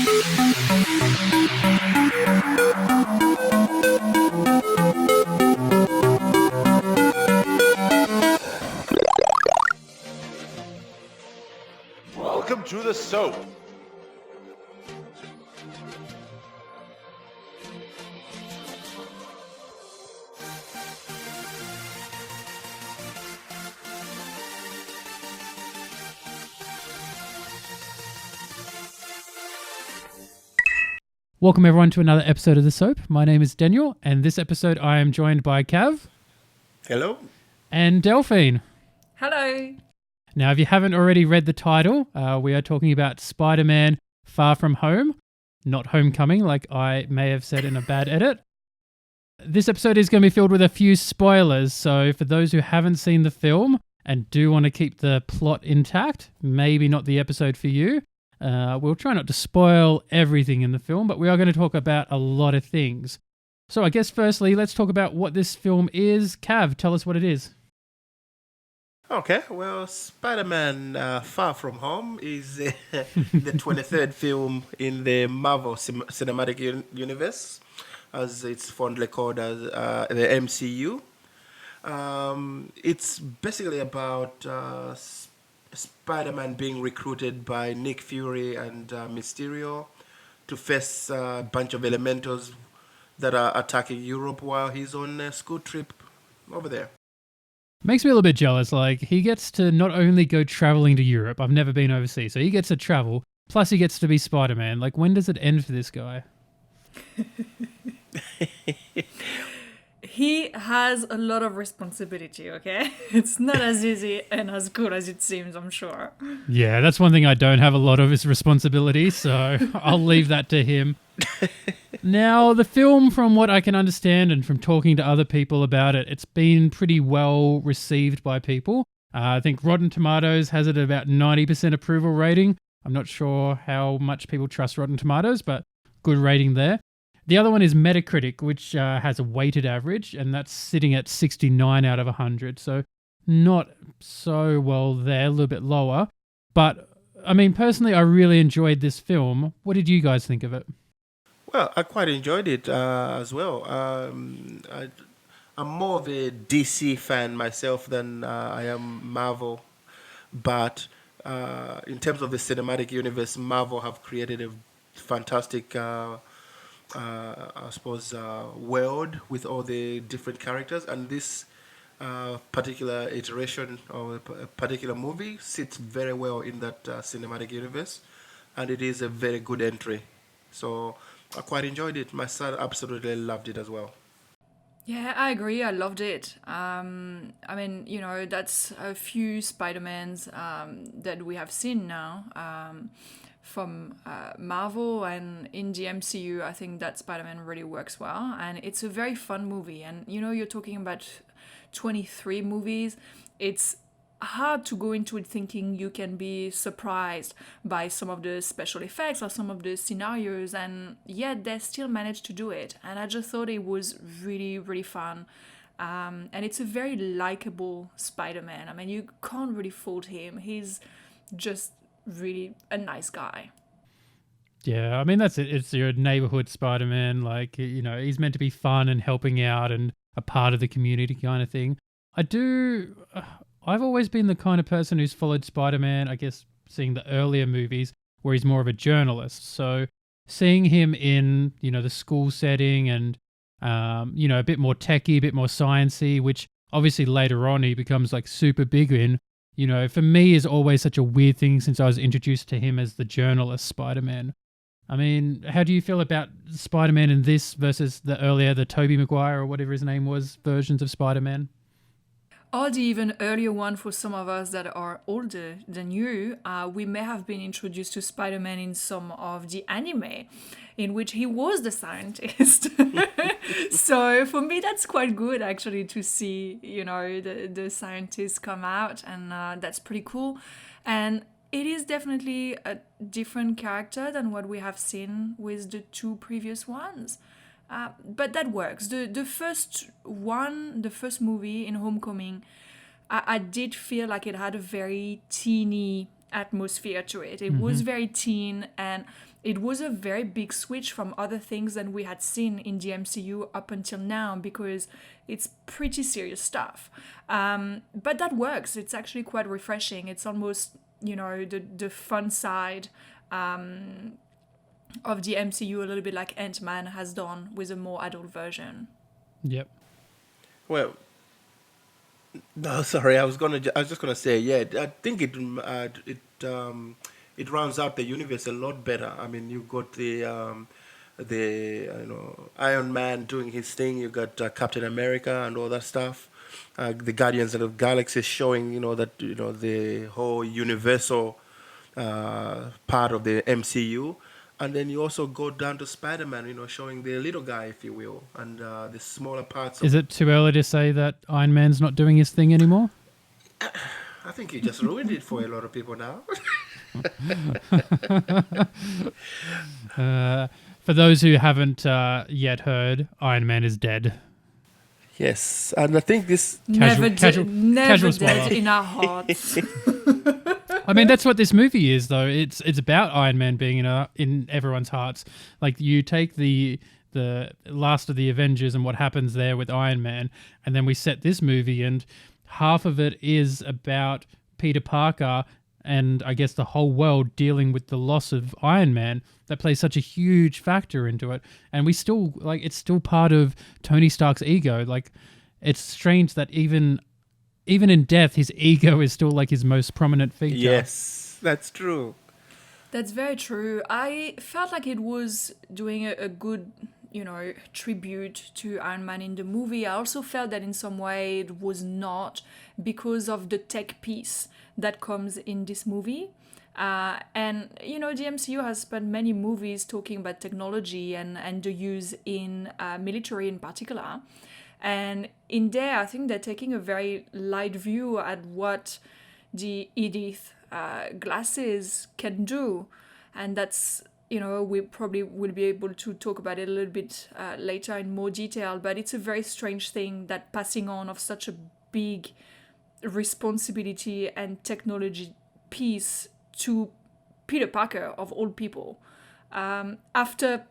Welcome to the S.O.A.P. Welcome everyone to another episode of the S.O.A.P. My name is Daniel, and this episode I am joined by Kav. Hello. And Delphine. Hello. Now, if you haven't already read the title, we are talking about Spider-Man Far From Home, not Homecoming, like I may have said in a bad edit. This episode is going to be filled with a few spoilers, so for those who haven't seen the film and do want to keep the plot intact, maybe not the episode for you. We'll try not to spoil everything in the film, but we are going to talk about a lot of things. So I guess firstly, let's talk about what this film is. Kav, tell us what it is. Okay, well, Spider-Man Far From Home is the 23rd film in the Marvel Cinematic Universe, as it's fondly called as the MCU. It's basically about Spider-Man being recruited by Nick Fury and Mysterio to face a bunch of elementals that are attacking Europe while he's on a school trip over there. Makes me a little bit jealous. Like, he gets to not only go traveling to Europe, I've never been overseas, so he gets to travel, plus he gets to be Spider-Man. Like, when does it end for this guy? He has a lot of responsibility, okay? It's not as easy and as cool as it seems, I'm sure. Yeah, that's one thing I don't have a lot of is responsibility, so I'll leave that to him. Now, the film, from what I can understand and from talking to other people about it, it's been pretty well received by people. I think Rotten Tomatoes has it at about 90% approval rating. I'm not sure how much people trust Rotten Tomatoes, but good rating there. The other one is Metacritic, which has a weighted average, and that's sitting at 69 out of 100. So not so well there, a little bit lower. But, I mean, personally, I really enjoyed this film. What did you guys think of it? Well, I quite enjoyed it as well. I'm more of a DC fan myself than I am Marvel. But in terms of the cinematic universe, Marvel have created a fantastic world with all the different characters, and this particular iteration or a particular movie sits very well in that cinematic universe, and it is a very good entry. So I quite enjoyed it. My son absolutely loved it as well. Yeah, I agree. I loved it. I mean, you know, that's a few Spider-Mans that we have seen now from Marvel, and in the MCU, I think that Spider-Man really works well. And it's a very fun movie. And, you know, you're talking about 23 movies. It's hard to go into it thinking you can be surprised by some of the special effects or some of the scenarios, and yet they still managed to do it. And I just thought it was really, really fun. And it's a very likable Spider-Man. I mean, you can't really fault him. He's just really a nice guy. Yeah, I mean, that's it. It's your neighborhood Spider-Man. Like, you know, he's meant to be fun and helping out and a part of the community kind of thing. I've always been the kind of person who's followed Spider-Man, I guess, seeing the earlier movies where he's more of a journalist. So seeing him in, you know, the school setting and, you know, a bit more techie, a bit more sciencey, which obviously later on he becomes like super big in, you know, for me is always such a weird thing since I was introduced to him as the journalist Spider-Man. I mean, how do you feel about Spider-Man in this versus the Tobey Maguire or whatever his name was, versions of Spider-Man? Or the even earlier one for some of us that are older than you, we may have been introduced to Spider-Man in some of the anime, in which he was the scientist. So for me, that's quite good actually to see, you know, the scientists come out, and that's pretty cool. And it is definitely a different character than what we have seen with the two previous ones. But that works. The first movie in Homecoming, I did feel like it had a very teeny atmosphere to it. It was very teen, and it was a very big switch from other things that we had seen in the MCU up until now, because it's pretty serious stuff. But that works. It's actually quite refreshing. It's almost, the fun side of the MCU, a little bit like Ant-Man has done with a more adult version. Yep. Well, no, sorry. I was just gonna say, yeah. I think it rounds out the universe a lot better. I mean, you got the Iron Man doing his thing. You got Captain America and all that stuff. The Guardians of the Galaxy showing that the whole universal part of the MCU. And then you also go down to Spider-Man, showing the little guy, if you will, and the smaller parts. Is it too early to say that Iron Man's not doing his thing anymore? I think you just ruined it for a lot of people now. For those who haven't yet heard, Iron Man is dead. Yes, and I think this Never casual dead swallow. in our hearts. I mean, that's what this movie is, though. It's about Iron Man being in everyone's hearts. Like, you take the last of the Avengers and what happens there with Iron Man, and then we set this movie, and half of it is about Peter Parker and I guess the whole world dealing with the loss of Iron Man. That plays such a huge factor into it, and we still it's still part of Tony Stark's ego. Like, it's strange that even in death, his ego is still his most prominent feature. Yes, that's true. That's very true. I felt like it was doing a good, tribute to Iron Man in the movie. I also felt that in some way it was not, because of the tech piece that comes in this movie. And the MCU has spent many movies talking about technology and the use in military in particular. And in there, I think they're taking a very light view at what the Edith glasses can do. And that's, we probably will be able to talk about it a little bit later in more detail. But it's a very strange thing that passing on of such a big responsibility and technology piece to Peter Parker, of all people. After,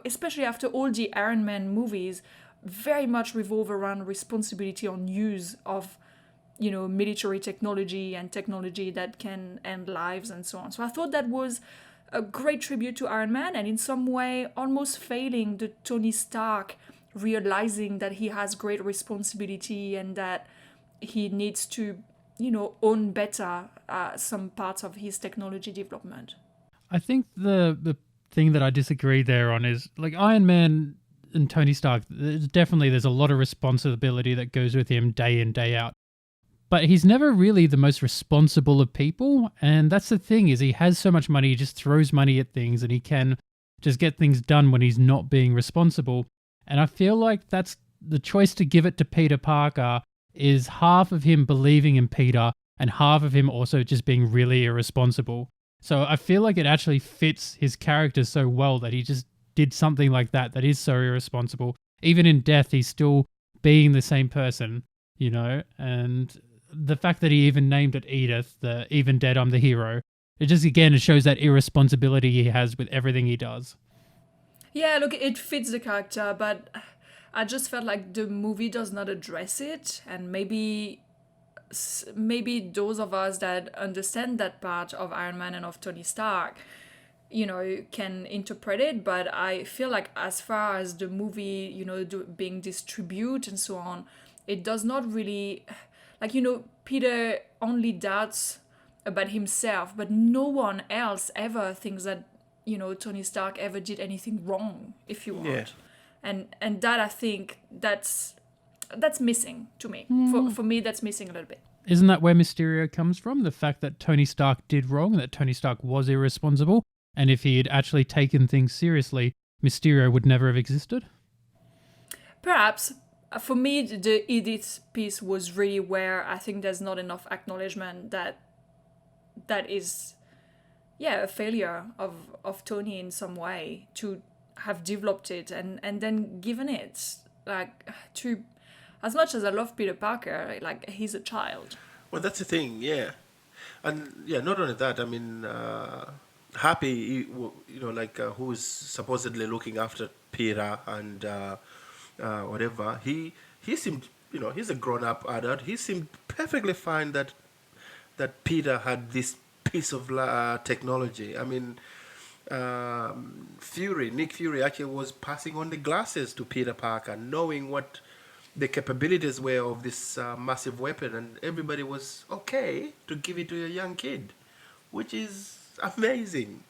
especially after all the Iron Man movies, very much revolve around responsibility on use of, military technology and technology that can end lives and so on. So I thought that was a great tribute to Iron Man, and in some way almost failing the Tony Stark realizing that he has great responsibility and that he needs to, own better some parts of his technology development. I think the thing that I disagree there on is Iron Man and Tony Stark, there's a lot of responsibility that goes with him day in, day out. But he's never really the most responsible of people. And that's the thing, is he has so much money, he just throws money at things and he can just get things done when he's not being responsible. And I feel like that's the choice to give it to Peter Parker is half of him believing in Peter and half of him also just being really irresponsible. So I feel like it actually fits his character so well that he just did something like that is so irresponsible. Even in death, he's still being the same person, and the fact that he even named it Edith, the even dead, I'm the hero, it shows that irresponsibility he has with everything he does. Yeah, look, it fits the character, but I just felt like the movie does not address it, and maybe those of us that understand that part of Iron Man and of Tony Stark, can interpret it, but I feel like as far as the movie, being distributed and so on, it does not really, Peter only doubts about himself, but no one else ever thinks that, Tony Stark ever did anything wrong, if you want. Yeah. And that, I think, that's missing to me. For me, that's missing a little bit. Isn't that where Mysterio comes from? The fact that Tony Stark did wrong, that Tony Stark was irresponsible, and if he had actually taken things seriously, Mysterio would never have existed? Perhaps. For me, the Edith piece was really where I think there's not enough acknowledgement that is, a failure of Tony in some way to have developed it and then given it, to, as much as I love Peter Parker, he's a child. Well, that's the thing, yeah. And yeah, not only that, I mean, Happy, who's supposedly looking after Peter and whatever, he seemed, he's a grown-up adult. He seemed perfectly fine that Peter had this piece of technology. I mean, Nick Fury actually was passing on the glasses to Peter Parker, knowing what the capabilities were of this massive weapon, and everybody was okay to give it to a young kid, which is amazing.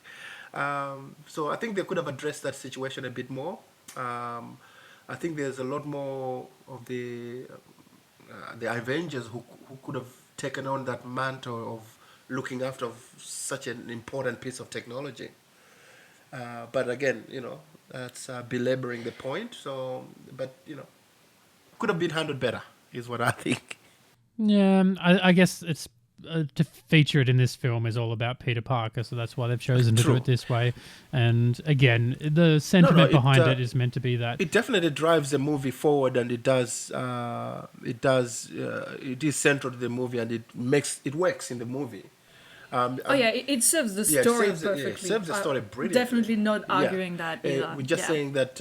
So I think they could have addressed that situation a bit more. I think there's a lot more of the Avengers who could have taken on that mantle of looking after such an important piece of technology. But again, that's belaboring the point. So, but could have been handled better, is what I think. Yeah, I guess it's to feature it in this film is all about Peter Parker, so that's why they've chosen to do True. it this way. And again, the sentiment behind it it is meant to be that it definitely drives the movie forward, and it is central to the movie, and it works in the movie. Oh yeah, it serves the Yeah, it story serves perfectly. it serves the story brilliantly. Definitely not arguing that Yeah. either. We're just Yeah. saying that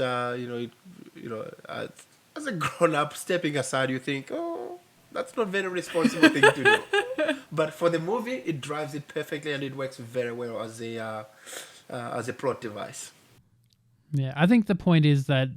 as a grown up, stepping aside, you think, oh, that's not a very responsible thing to do. But for the movie, it drives it perfectly, and it works very well as a plot device. Yeah, I think the point is that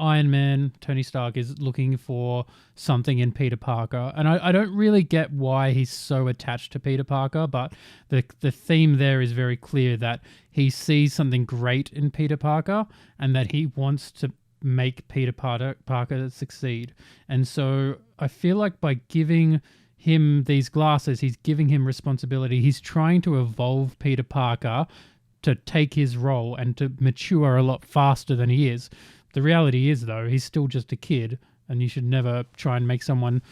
Iron Man, Tony Stark, is looking for something in Peter Parker. And I don't really get why he's so attached to Peter Parker, but the theme there is very clear that he sees something great in Peter Parker and that he wants to make Peter Parker succeed. And so I feel like by giving him these glasses, he's giving him responsibility. He's trying to evolve Peter Parker to take his role and to mature a lot faster than he is. The reality is, though, he's still just a kid, and you should never try and make someone,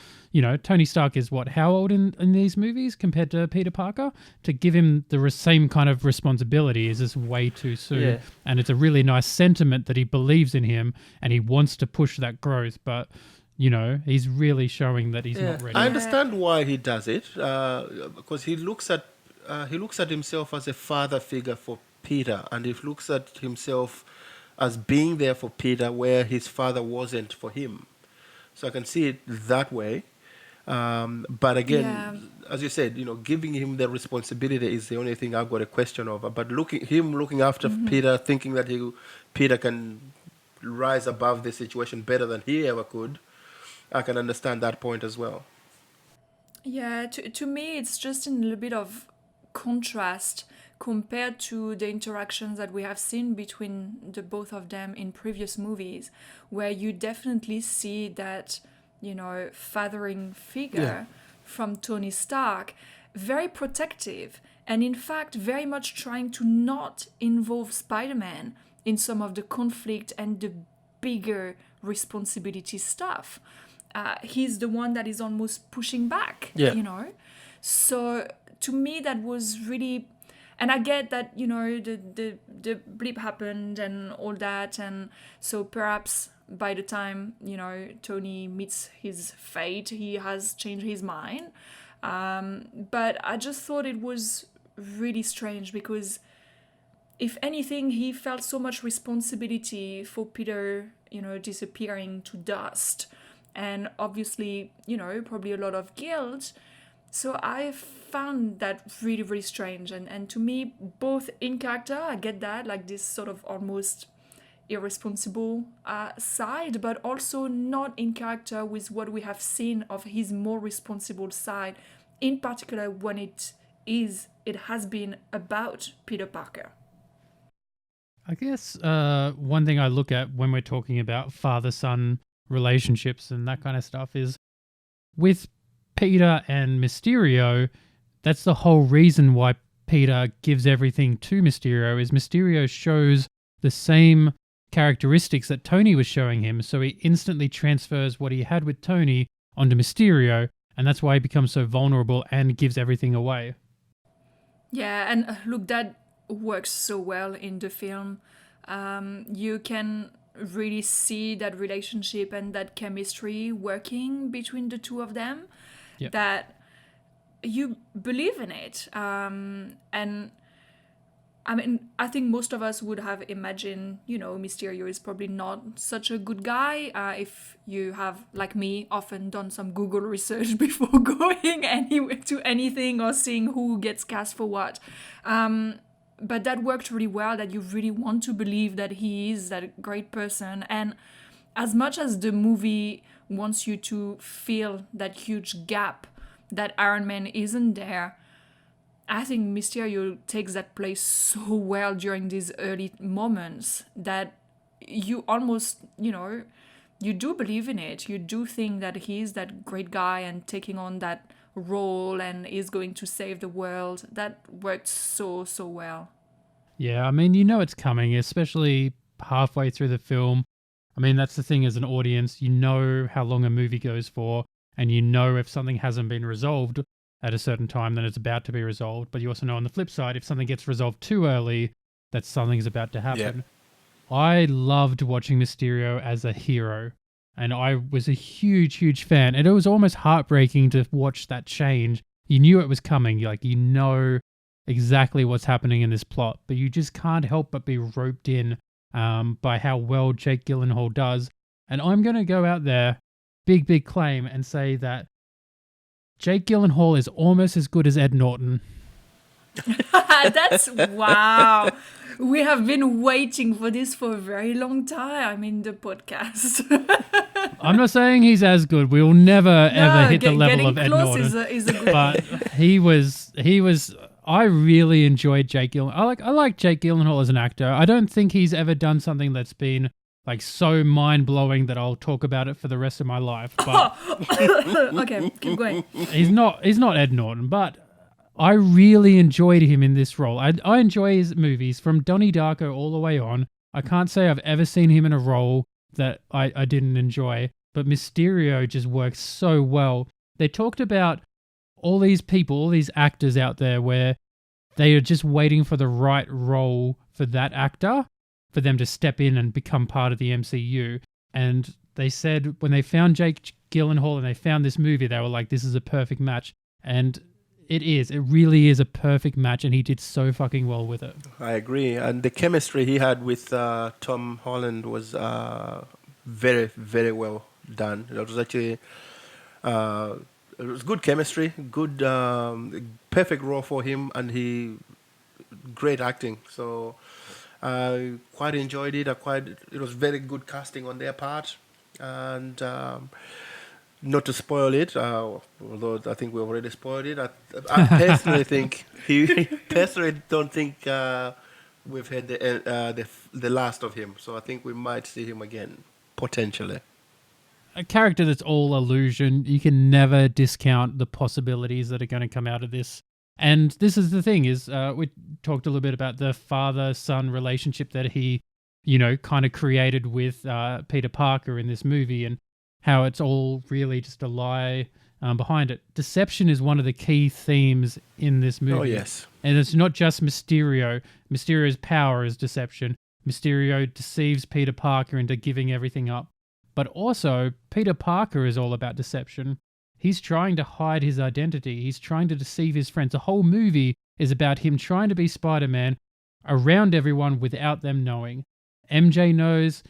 Tony Stark is how old in these movies compared to Peter Parker? To give him the same kind of responsibility is just way too soon. Yeah. And it's a really nice sentiment that he believes in him and he wants to push that growth, but he's really showing that he's not ready. I understand why he does it, because he looks at himself as a father figure for Peter, and he looks at himself as being there for Peter where his father wasn't for him. So I can see it that way. But again, as you said, giving him the responsibility is the only thing I've got a question over. But looking after Peter, thinking that Peter can rise above the situation better than he ever could, I can understand that point as well. Yeah, to me, it's just in a little bit of contrast compared to the interactions that we have seen between the both of them in previous movies, where you definitely see that, fathering figure from Tony Stark, very protective, and in fact, very much trying to not involve Spider-Man in some of the conflict and the bigger responsibility stuff. He's the one that is almost pushing back, So to me, that was really, and I get that, the blip happened and all that. And so perhaps by the time, Tony meets his fate, he has changed his mind. But I just thought it was really strange because if anything, he felt so much responsibility for Peter, disappearing to dust. And obviously, probably a lot of guilt. So I found that really, really strange. And to me, both in character, I get that, like this sort of almost irresponsible side, but also not in character with what we have seen of his more responsible side, in particular when it has been about Peter Parker. I guess one thing I look at when we're talking about father-son relationships and that kind of stuff is with Peter and Mysterio, that's the whole reason why Peter gives everything to Mysterio is Mysterio shows the same characteristics that Tony was showing him, so he instantly transfers what he had with Tony onto Mysterio, and that's why he becomes so vulnerable and gives everything away. Yeah, and look, that works so well in the film. You can really see that relationship and that chemistry working between the two of them. Yep. That you believe in it. And I mean, I think most of us would have imagined, Mysterio is probably not such a good guy. If you have, like me, often done some Google research before going anywhere to anything or seeing who gets cast for what. But that worked really well, that you really want to believe that he is that great person. And as much as the movie wants you to feel that huge gap that Iron Man isn't there, I think Mysterio takes that place so well during these early moments that you almost, you do believe in it. You do think that he's that great guy and taking on that role and is going to save the world. That worked so, so well. Yeah, I mean, it's coming, especially halfway through the film. I mean, that's the thing as an audience, you know how long a movie goes for, and you know if something hasn't been resolved at a certain time, then it's about to be resolved. But you also know on the flip side, if something gets resolved too early, that something is about to happen. Yeah. I loved watching Mysterio as a hero, and I was a huge, huge fan. And it was almost heartbreaking to watch that change. You knew it was coming. You know exactly what's happening in this plot, but you just can't help but be roped in by how well Jake Gyllenhaal does. And I'm going to go out there, big claim, and say that Jake Gyllenhaal is almost as good as Ed Norton. That's wow. We have been waiting for this for a very long time in the podcast. I'm not saying he's as good. We will never ever hit the level of Ed Norton. Is a good but he was. I really enjoyed Jake Gyllenhaal. I like Jake Gyllenhaal as an actor. I don't think he's ever done something that's been so mind-blowing that I'll talk about it for the rest of my life. But okay, keep going. He's not Ed Norton, but I really enjoyed him in this role. I enjoy his movies from Donnie Darko all the way on. I can't say I've ever seen him in a role that I didn't enjoy, but Mysterio just works so well. They talked about all these people, all these actors out there where they are just waiting for the right role for that actor, for them to step in and become part of the MCU. And they said when they found Jake Gyllenhaal and they found this movie, they were like, this is a perfect match. And it really is a perfect match, and he did so fucking well with it. I agree. And the chemistry he had with Tom Holland was very, very well done. It was actually it was good chemistry, good, perfect role for him, and great acting. So I quite enjoyed it. It was very good casting on their part, and not to spoil it, although I think we already spoiled it. I personally don't think we've had the last of him. So I think we might see him again potentially. A character that's all illusion. You can never discount the possibilities that are going to come out of this. And this is the thing is, we talked a little bit about the father-son relationship that he, kind of created with Peter Parker in this movie, and how it's all really just a lie behind it. Deception is one of the key themes in this movie. Oh, yes. And it's not just Mysterio. Mysterio's power is deception. Mysterio deceives Peter Parker into giving everything up. But also, Peter Parker is all about deception. He's trying to hide his identity. He's trying to deceive his friends. The whole movie is about him trying to be Spider-Man around everyone without them knowing. MJ knows,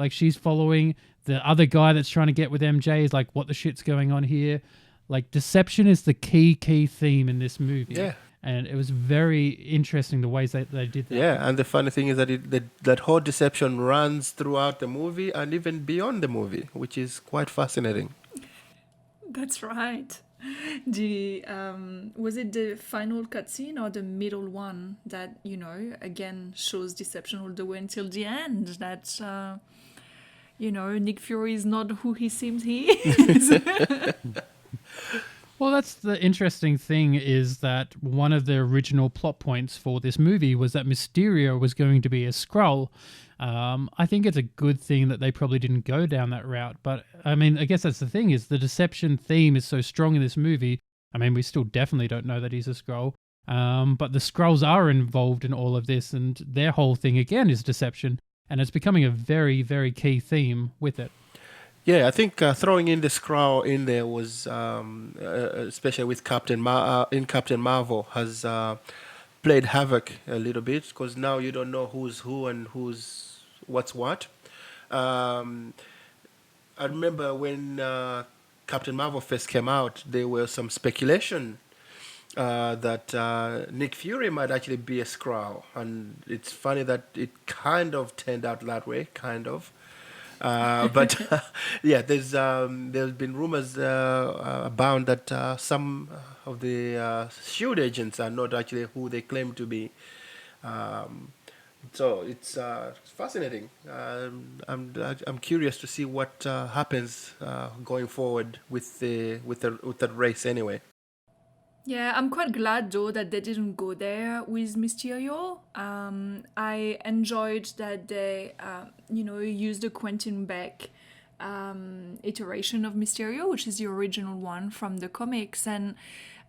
she's following. The other guy that's trying to get with MJ is like, what the shit's going on here? Deception is the key theme in this movie. Yeah. And it was very interesting the ways that they did that. Yeah, and the funny thing is that that whole deception runs throughout the movie and even beyond the movie, which is quite fascinating. That's right. Was it the final cutscene or the middle one that, again shows deception all the way until the end? That, Nick Fury is not who he seems he is. Well, that's the interesting thing, is that one of the original plot points for this movie was that Mysterio was going to be a Skrull. I think it's a good thing that they probably didn't go down that route. But, I mean, I guess that's the thing, is the deception theme is so strong in this movie. I mean, we still definitely don't know that he's a Skrull. But the Skrulls are involved in all of this, and their whole thing, again, is deception. And it's becoming a very, very key theme with it. Yeah, I think throwing in the Skrull in there was, especially with in Captain Marvel, has played havoc a little bit because now you don't know who's who and who's what's what. Um, I remember when Captain Marvel first came out, there was some speculation that Nick Fury might actually be a Skrull, and it's funny that it kind of turned out that way, kind of. But yeah, there's been rumors abound that some of the Shield agents are not actually who they claim to be. Um, so it's fascinating. I'm curious to see what happens going forward with the race anyway. Yeah, I'm quite glad though that they didn't go there with Mysterio. I enjoyed that they, used the Quentin Beck iteration of Mysterio, which is the original one from the comics. And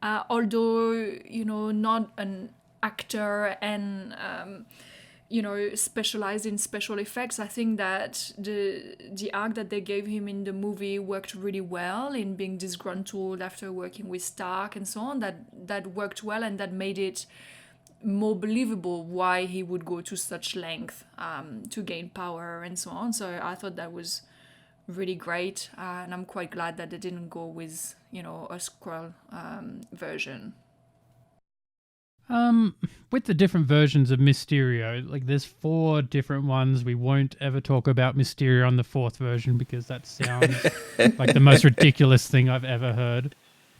although, not an actor and specialized in special effects, I think that the arc that they gave him in the movie worked really well in being disgruntled after working with Stark and so on. That worked well, and that made it more believable why he would go to such length to gain power and so on. So I thought that was really great, and I'm quite glad that they didn't go with a Skrull version. With the different versions of Mysterio, like there's 4 different ones. We won't ever talk about Mysterio on the 4th version because that sounds like the most ridiculous thing I've ever heard.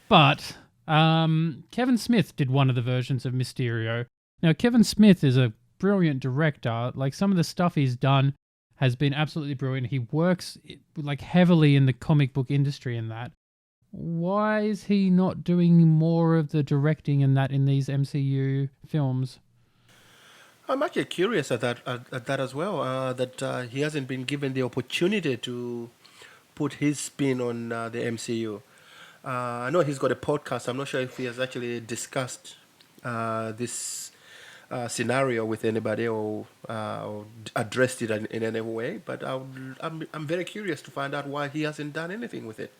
But Kevin Smith did one of the versions of Mysterio. Now, Kevin Smith is a brilliant director. Like some of the stuff he's done has been absolutely brilliant. He works like heavily in the comic book industry and that. Why is he not doing more of the directing and that in these MCU films? I'm actually curious at that as well. That he hasn't been given the opportunity to put his spin on the MCU. I know he's got a podcast. I'm not sure if he has actually discussed this scenario with anybody or addressed it in any way. But I'm very curious to find out why he hasn't done anything with it.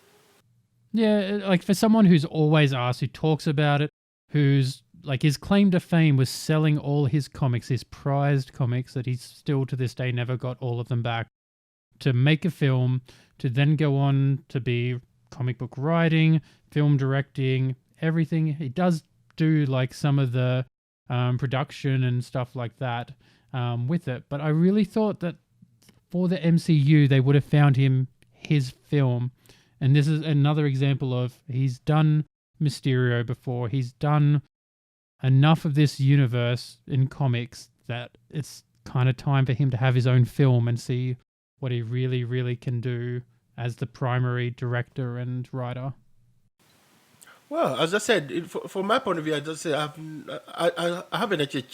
Yeah, like for someone who's always asked, who talks about it, who's like his claim to fame was selling all his comics, his prized comics that he's still to this day never got all of them back, to make a film, to then go on to be comic book writing, film directing, everything. He does do like some of the production and stuff like that with it. But I really thought that for the MCU, they would have found him his film. And this is another example of he's done Mysterio before. He's done enough of this universe in comics that it's kind of time for him to have his own film and see what he really, really can do as the primary director and writer. Well, as I said, from my point of view, I just say I haven't actually.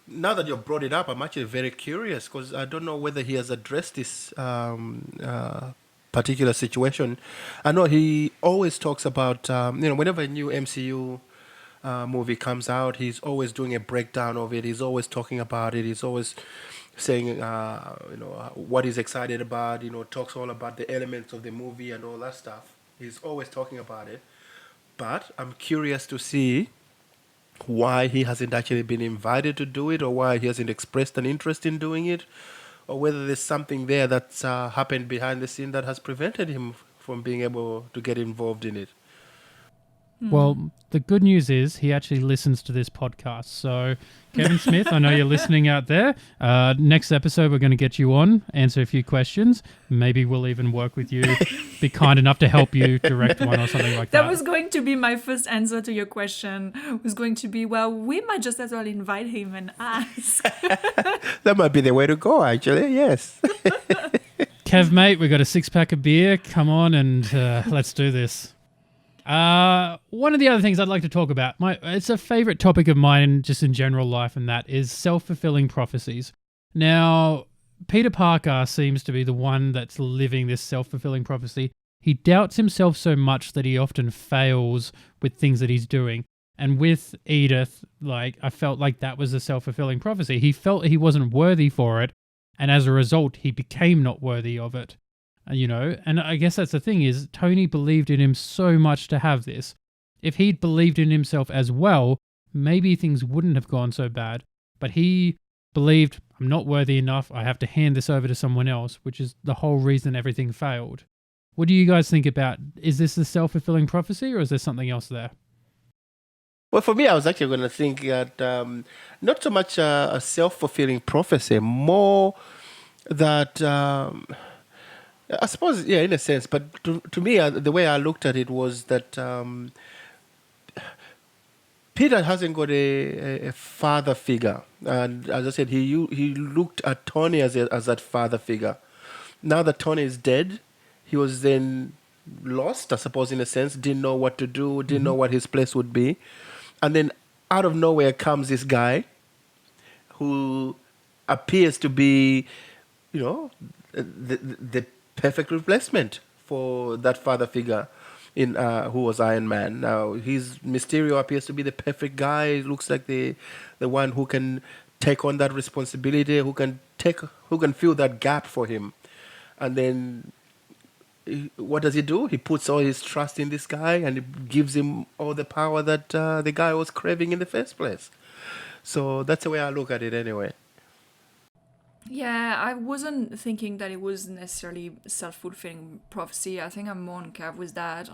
Now that you've brought it up, I'm actually very curious because I don't know whether he has addressed this particular situation. I know he always talks about whenever a new MCU movie comes out, he's always doing a breakdown of it. He's always talking about it. He's always saying what he's excited about. Talks all about the elements of the movie and all that stuff. He's always talking about it. But I'm curious to see why he hasn't actually been invited to do it, or why he hasn't expressed an interest in doing it, or whether there's something there that's happened behind the scene that has prevented him from being able to get involved in it. Well, the good news is he actually listens to this podcast. So, Kevin Smith, I know you're listening out there. Next episode, we're going to get you on, answer a few questions. Maybe we'll even work with you, be kind enough to help you direct one or something like that. That was going to be my first answer to your question. Was going to be, well, we might just as well invite him and ask. That might be the way to go, actually, yes. Kev, mate, we got a 6-pack of beer. Come on and let's do this. One of the other things I'd like to talk about, it's a favorite topic of mine just in general life, and that is self-fulfilling prophecies. Now, Peter Parker seems to be the one that's living this self-fulfilling prophecy. He doubts himself so much that he often fails with things that he's doing. And with Edith, I felt like that was a self-fulfilling prophecy. He felt he wasn't worthy for it, and as a result, he became not worthy of it. And I guess that's the thing is Tony believed in him so much to have this. If he'd believed in himself as well, maybe things wouldn't have gone so bad. But he believed, I'm not worthy enough, I have to hand this over to someone else, which is the whole reason everything failed. What do you guys think about, is this a self-fulfilling prophecy or is there something else there? Well, for me, I was actually going to think that not so much a self-fulfilling prophecy, more that I suppose, yeah, in a sense. But to me, the way I looked at it was that Peter hasn't got a father figure, and as I said, he looked at Tony as that father figure. Now that Tony is dead, he was then lost, I suppose, in a sense. Didn't know what to do, didn't know what his place would be, and then out of nowhere comes this guy who appears to be, the perfect replacement for that father figure in who was Iron Man. Now his Mysterio appears to be the perfect guy. He looks like the one who can take on that responsibility, who can fill that gap for him. And then what does he do? He puts all his trust in this guy, and it gives him all the power that the guy was craving in the first place. So that's the way I look at it anyway. Yeah, I wasn't thinking that it was necessarily self-fulfilling prophecy. I think I'm more on Kav with that.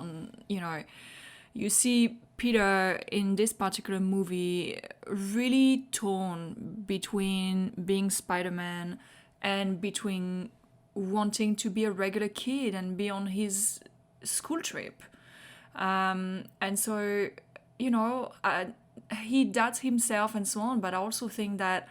You see Peter in this particular movie really torn between being Spider-Man and between wanting to be a regular kid and be on his school trip. And so, he doubts himself and so on, but I also think that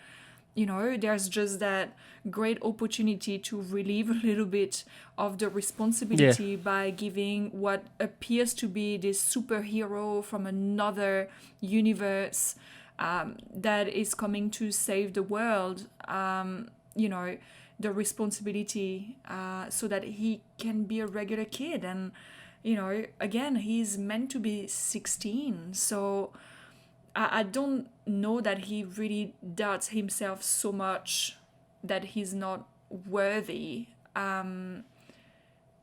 there's just that great opportunity to relieve a little bit of the responsibility by giving what appears to be this superhero from another universe that is coming to save the world, the responsibility so that he can be a regular kid. And, again, he's meant to be 16, so I don't know that he really doubts himself so much that he's not worthy, and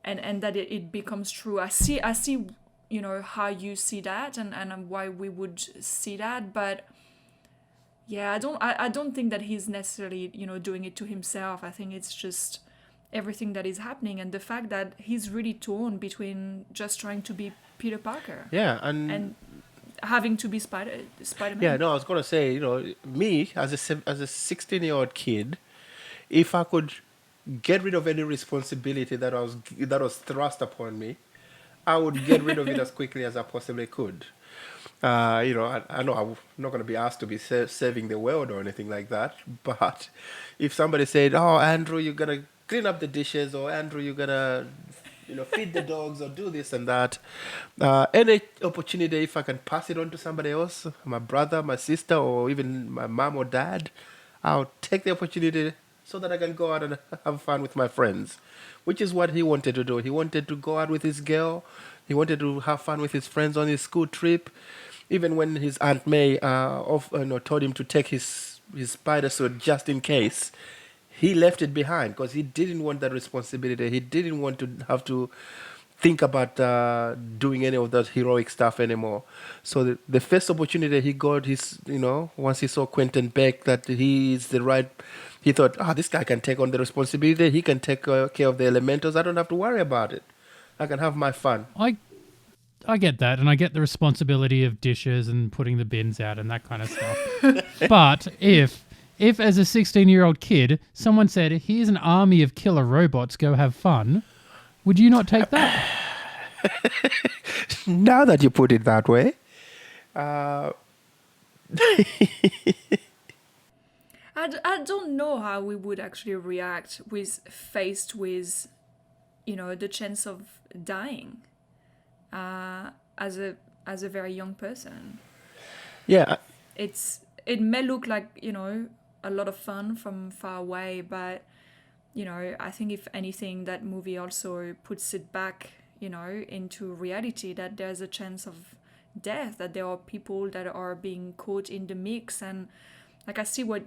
that it becomes true. I see, how you see that and why we would see that, but yeah, I don't think that he's necessarily, doing it to himself. I think it's just everything that is happening and the fact that he's really torn between just trying to be Peter Parker. Yeah, and having to be Spider-Man. Yeah, no, I was gonna say, me as a 16-year-old kid, if I could get rid of any responsibility that was thrust upon me, I would get rid of it as quickly as I possibly could. I know I'm not going to be asked to be saving the world or anything like that, but if somebody said, "Oh, Andrew, you're gonna clean up the dishes," or "Andrew, you're gonna feed the dogs or do this and that," any opportunity, if I can pass it on to somebody else, my brother, my sister, or even my mom or dad, I'll take the opportunity so that I can go out and have fun with my friends, which is what he wanted to do. He wanted to go out with his girl. He wanted to have fun with his friends on his school trip. Even when his Aunt May told him to take his spider suit just in case, he left it behind because he didn't want that responsibility. He didn't want to have to think about doing any of that heroic stuff anymore. So the first opportunity he got, once he saw Quentin Beck, that he is the right, he thought, this guy can take on the responsibility. He can take care of the elementals. I don't have to worry about it. I can have my fun. I get that, and I get the responsibility of dishes and putting the bins out and that kind of stuff. But if as a 16-year-old kid, someone said, "Here's an army of killer robots, go have fun," would you not take that? Now that you put it that way. I don't know how we would actually react faced with, the chance of dying as a very young person. Yeah. It may look like, a lot of fun from far away, but, I think if anything, that movie also puts it back, into reality, that there's a chance of death, that there are people that are being caught in the mix. And like, I see what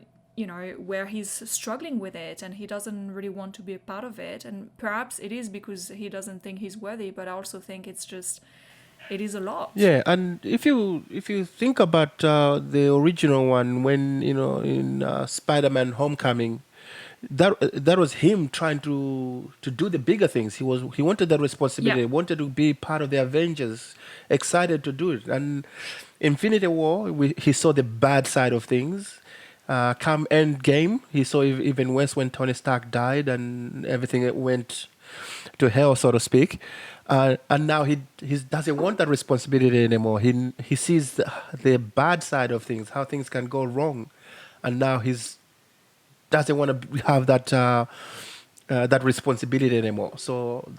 where he's struggling with it and he doesn't really want to be a part of it. And perhaps it is because he doesn't think he's worthy, but I also think it is a lot. Yeah, and if you think about the original one, when in Spider-Man: Homecoming, that was him trying to do the bigger things. He wanted that responsibility. Yeah. Wanted to be part of the Avengers. Excited to do it. And Infinity War, he saw the bad side of things. Come Endgame, he saw even worse when Tony Stark died and everything went to hell, so to speak. And now he doesn't want that responsibility anymore. He sees the bad side of things, how things can go wrong, and now he's doesn't want to have that responsibility anymore. So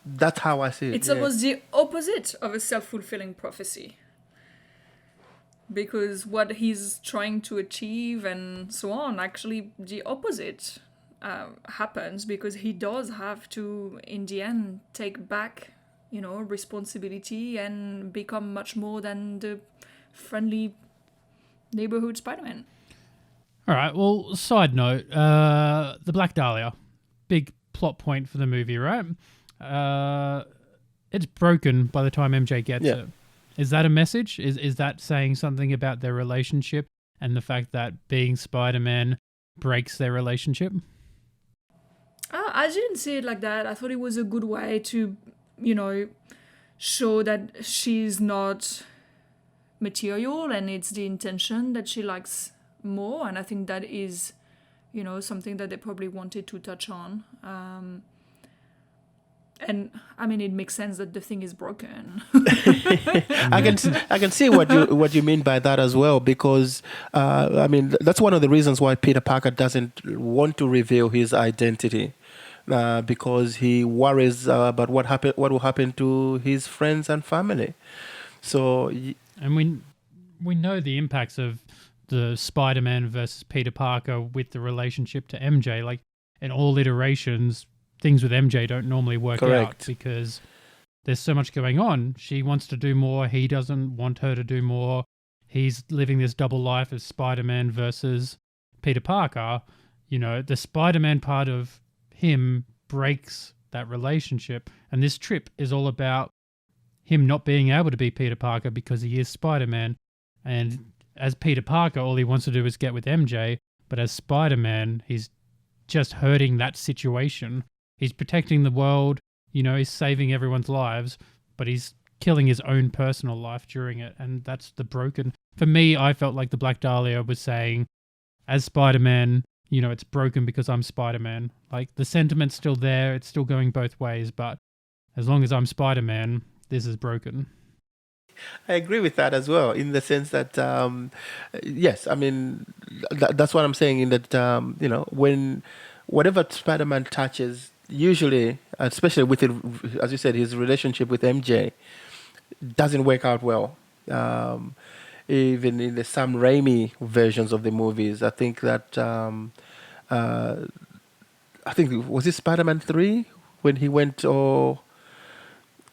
that's how I see it. It's almost the opposite of a self-fulfilling prophecy. Because what he's trying to achieve and so on, actually the opposite happens, because he does have to, in the end, take back, responsibility and become much more than the friendly neighborhood Spider-Man. All right. Well, side note, the Black Dahlia, big plot point for the movie, right? It's broken by the time MJ gets it. Is that a message? Is that saying something about their relationship and the fact that being Spider-Man breaks their relationship? I didn't see it like that. I thought it was a good way to, show that she's not material and it's the intention that she likes more. And I think that is, something that they probably wanted to touch on. And I mean, it makes sense that the thing is broken. I can see what you mean by that as well, because I mean, that's one of the reasons why Peter Parker doesn't want to reveal his identity, because he worries about what will happen to his friends and family. So, and we know the impacts of the Spider-Man versus Peter Parker with the relationship to MJ. Like in all iterations, things with MJ don't normally work out because there's so much going on. She wants to do more. He doesn't want her to do more. He's living this double life as Spider-Man versus Peter Parker. The Spider-Man part of him breaks that relationship. And this trip is all about him not being able to be Peter Parker because he is Spider-Man. And as Peter Parker, all he wants to do is get with MJ. But as Spider-Man, he's just hurting that situation. He's protecting the world, he's saving everyone's lives, but he's killing his own personal life during it. And that's the broken. For me, I felt like the Black Dahlia was saying, as Spider-Man, it's broken because I'm Spider-Man. Like the sentiment's still there. It's still going both ways. But as long as I'm Spider-Man, this is broken. I agree with that as well, in the sense that, yes, I mean, that's what I'm saying, in that, when whatever Spider-Man touches, usually, especially with it, as you said, his relationship with MJ doesn't work out well. Even in the Sam Raimi versions of the movies, I think that was it Spider-Man 3 when he went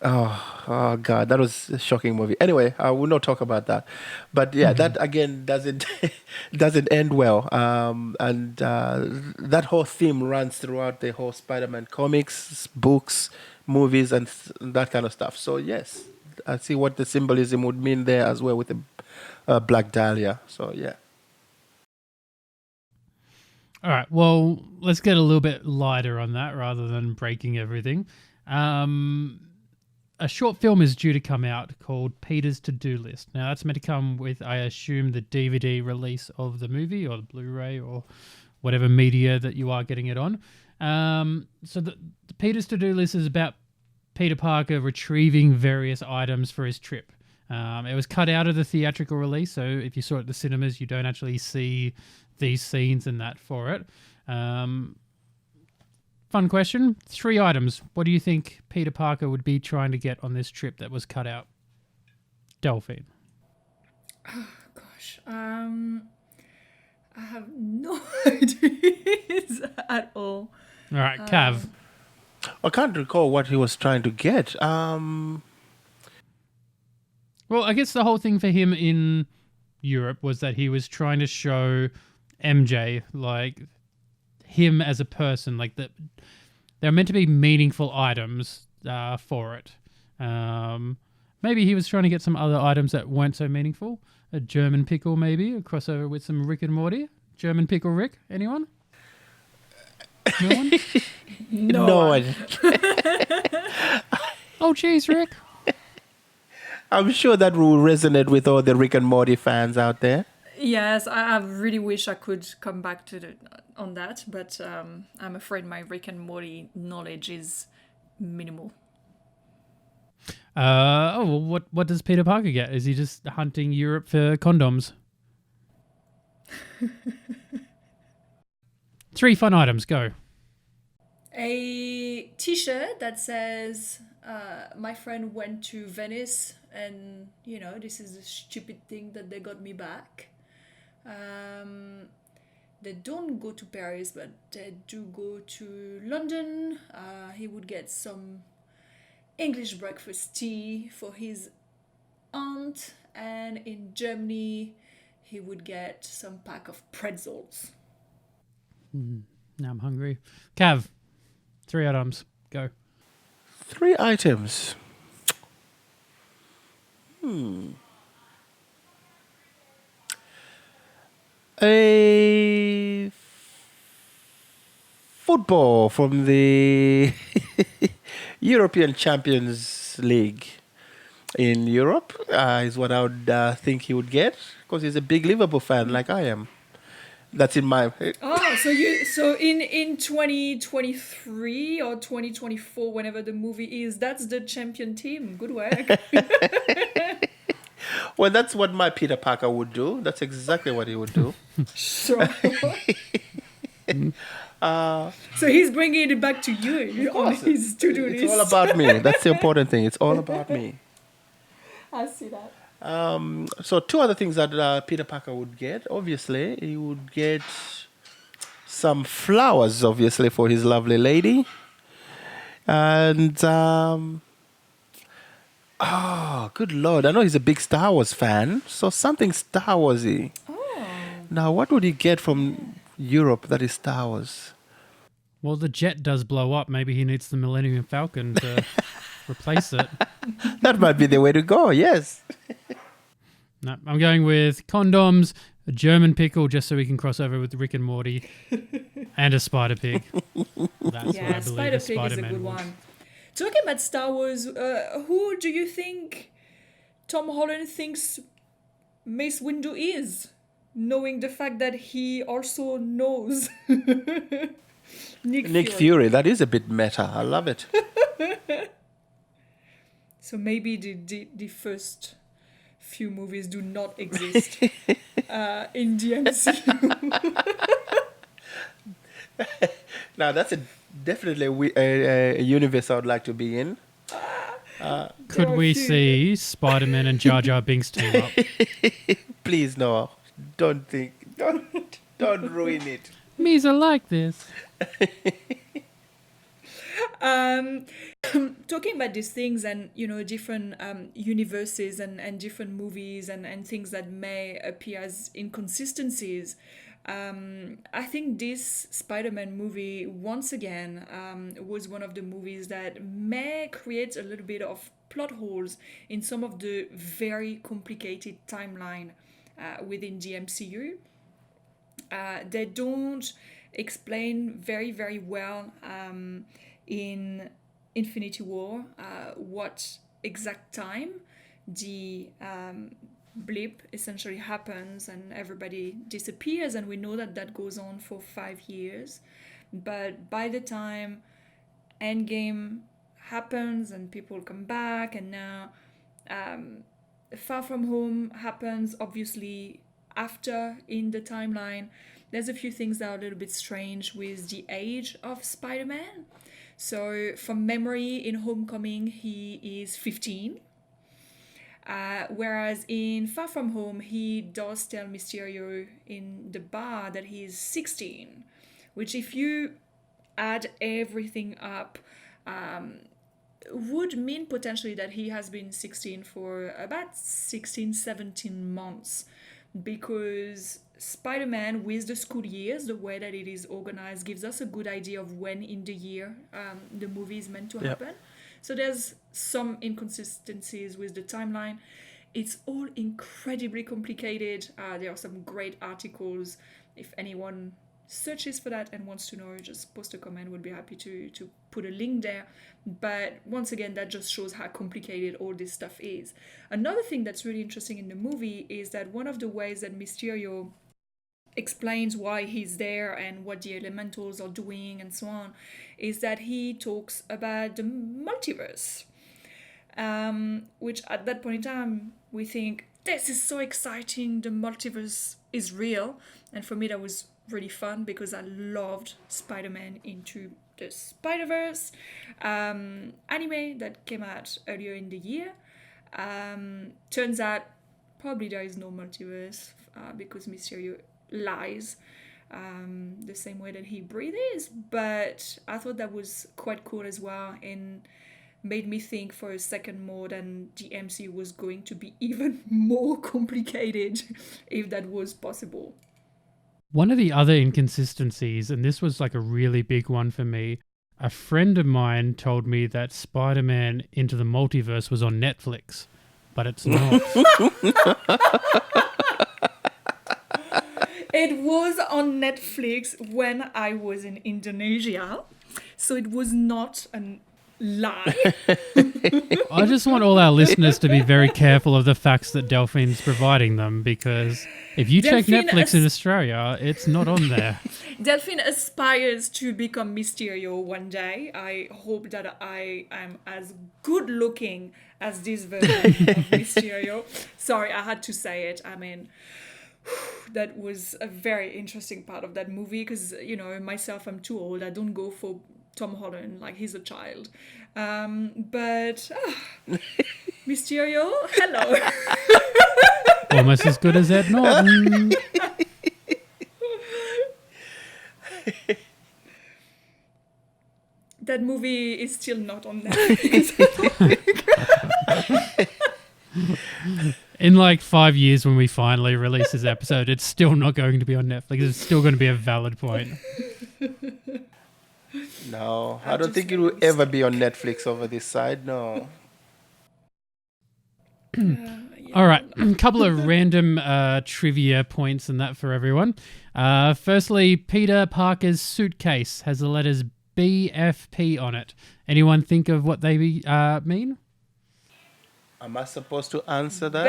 Oh God, that was a shocking movie. Anyway, I will not talk about that. But yeah, that again doesn't end well. And that whole theme runs throughout the whole Spider-Man comics, books, movies, and that kind of stuff. So yes, I see what the symbolism would mean there as well with the Black Dahlia. So yeah. All right. Well, let's get a little bit lighter on that rather than breaking everything. A short film is due to come out called Peter's To-Do List. Now, that's meant to come with, I assume, the DVD release of the movie or the Blu-ray or whatever media that you are getting it on. So the Peter's To-Do List is about Peter Parker retrieving various items for his trip. It was cut out of the theatrical release, so if you saw it at the cinemas, you don't actually see these scenes and that for it. Fun question. 3 items. What do you think Peter Parker would be trying to get on this trip that was cut out? Delphine. Oh, gosh. I have no ideas at all. All right, Kav. I can't recall what he was trying to get. Well, I guess the whole thing for him in Europe was that he was trying to show MJ, like him as a person, like that. They're meant to be meaningful items for it. Maybe he was trying to get some other items that weren't so meaningful. A German pickle, maybe a crossover with some Rick and Morty. German pickle Rick. Anyone? No one? No one. Oh, jeez, Rick. I'm sure that will resonate with all the Rick and Morty fans out there. Yes, I really wish I could come back to on that, but I'm afraid my Rick and Morty knowledge is minimal. What does Peter Parker get? Is he just hunting Europe for condoms? 3 fun items, go. A T-shirt that says, "My friend went to Venice, and this is a stupid thing that they got me back." They don't go to Paris, but they do go to London. He would get some English breakfast tea for his aunt, and in Germany, he would get some pack of pretzels. Now I'm hungry. Kav, 3 items, go. 3 items. A football from the European Champions League in Europe is what I would think he would get, because he's a big Liverpool fan like I am. That's in my... Oh, so in 2023 or 2024, whenever the movie is, that's the champion team. Good work. Well, that's what my Peter Parker would do. That's exactly what he would do. Sure. So he's bringing it back to you on his to-do list. It's all about me. That's the important thing. It's all about me. I see that. So 2 other things that Peter Parker would get. Obviously, he would get some flowers, obviously, for his lovely lady. And, good Lord. I know he's a big Star Wars fan. So something Star Wars-y. Oh. Now, what would he get from Europe that is Star Wars? Well, the jet does blow up. Maybe he needs the Millennium Falcon to replace it. That might be the way to go, yes. No, I'm going with condoms, a German pickle, just so we can cross over with Rick and Morty, and a spider pig. That's Yeah, what I believe Spider a Pig is a Spider-Man good was. one. Talking about Star Wars, who do you think Tom Holland thinks Mace Windu is? Knowing the fact that he also knows Nick Fury, that is a bit meta. I love it. So maybe the first few movies do not exist in the MCU. Now, that's definitely a universe I would like to be in. Could we see Spider-Man and Jar Jar Binks team up? Please, no. Don't ruin it. Me's are like this. Talking about these things and different universes and different movies and things that may appear as inconsistencies, I think this Spider-Man movie once again was one of the movies that may create a little bit of plot holes in some of the very complicated timeline within the MCU. They don't explain very, very well in Infinity War what exact time the blip essentially happens and everybody disappears, and we know that goes on for 5 years. But by the time Endgame happens and people come back, and now Far From Home happens obviously after in the timeline, there's a few things that are a little bit strange with the age of Spider-Man. So from memory, in Homecoming, he is 15. Whereas in Far From Home, he does tell Mysterio in the bar that he's 16. Which, if you add everything up, would mean potentially that he has been 16 for about 16, 17 months. Because Spider-Man with the school years, the way that it is organized gives us a good idea of when in the year the movie is meant to happen. So there's some inconsistencies with the timeline. It's all incredibly complicated. There are some great articles. If anyone searches for that and wants to know, just post a comment. We'll be happy to put a link there. But once again, that just shows how complicated all this stuff is. Another thing that's really interesting in the movie is that one of the ways that Mysterio explains why he's there and what the elementals are doing and so on is that he talks about the multiverse, which at that point in time we think, this is so exciting, the multiverse is real. And for me that was really fun because I loved Spider-Man Into the Spider-Verse anime that came out earlier in the year. Turns out probably there is no multiverse because Mysterio lies the same way that he breathes, but I thought that was quite cool as well and made me think for a second more than the MCU was going to be even more complicated if that was possible. One of the other inconsistencies, and this was like a really big one for me, a friend of mine told me that Spider-Man Into the Multiverse was on Netflix, but it's not. It was on Netflix when I was in Indonesia, so it was not a lie. I just want all our listeners to be very careful of the facts that Delphine's providing them, because if you check Netflix in Australia, it's not on there. Delphine aspires to become Mysterio one day. I hope that I am as good looking as this version of Mysterio. Sorry, I had to say it. I mean, that was a very interesting part of that movie because, you know, myself, I'm too old. I don't go for Tom Holland like he's a child. But Mysterio, hello. Almost as good as Ed Norton. That movie is still not on Netflix. In like 5 years when we finally release this episode, it's still not going to be on Netflix. It's still going to be a valid point. No, I don't think it will ever be on Netflix over this side, no. All right, a couple of random trivia points and that for everyone. Firstly, Peter Parker's suitcase has the letters BFP on it. Anyone think of what they mean? Am I supposed to answer that?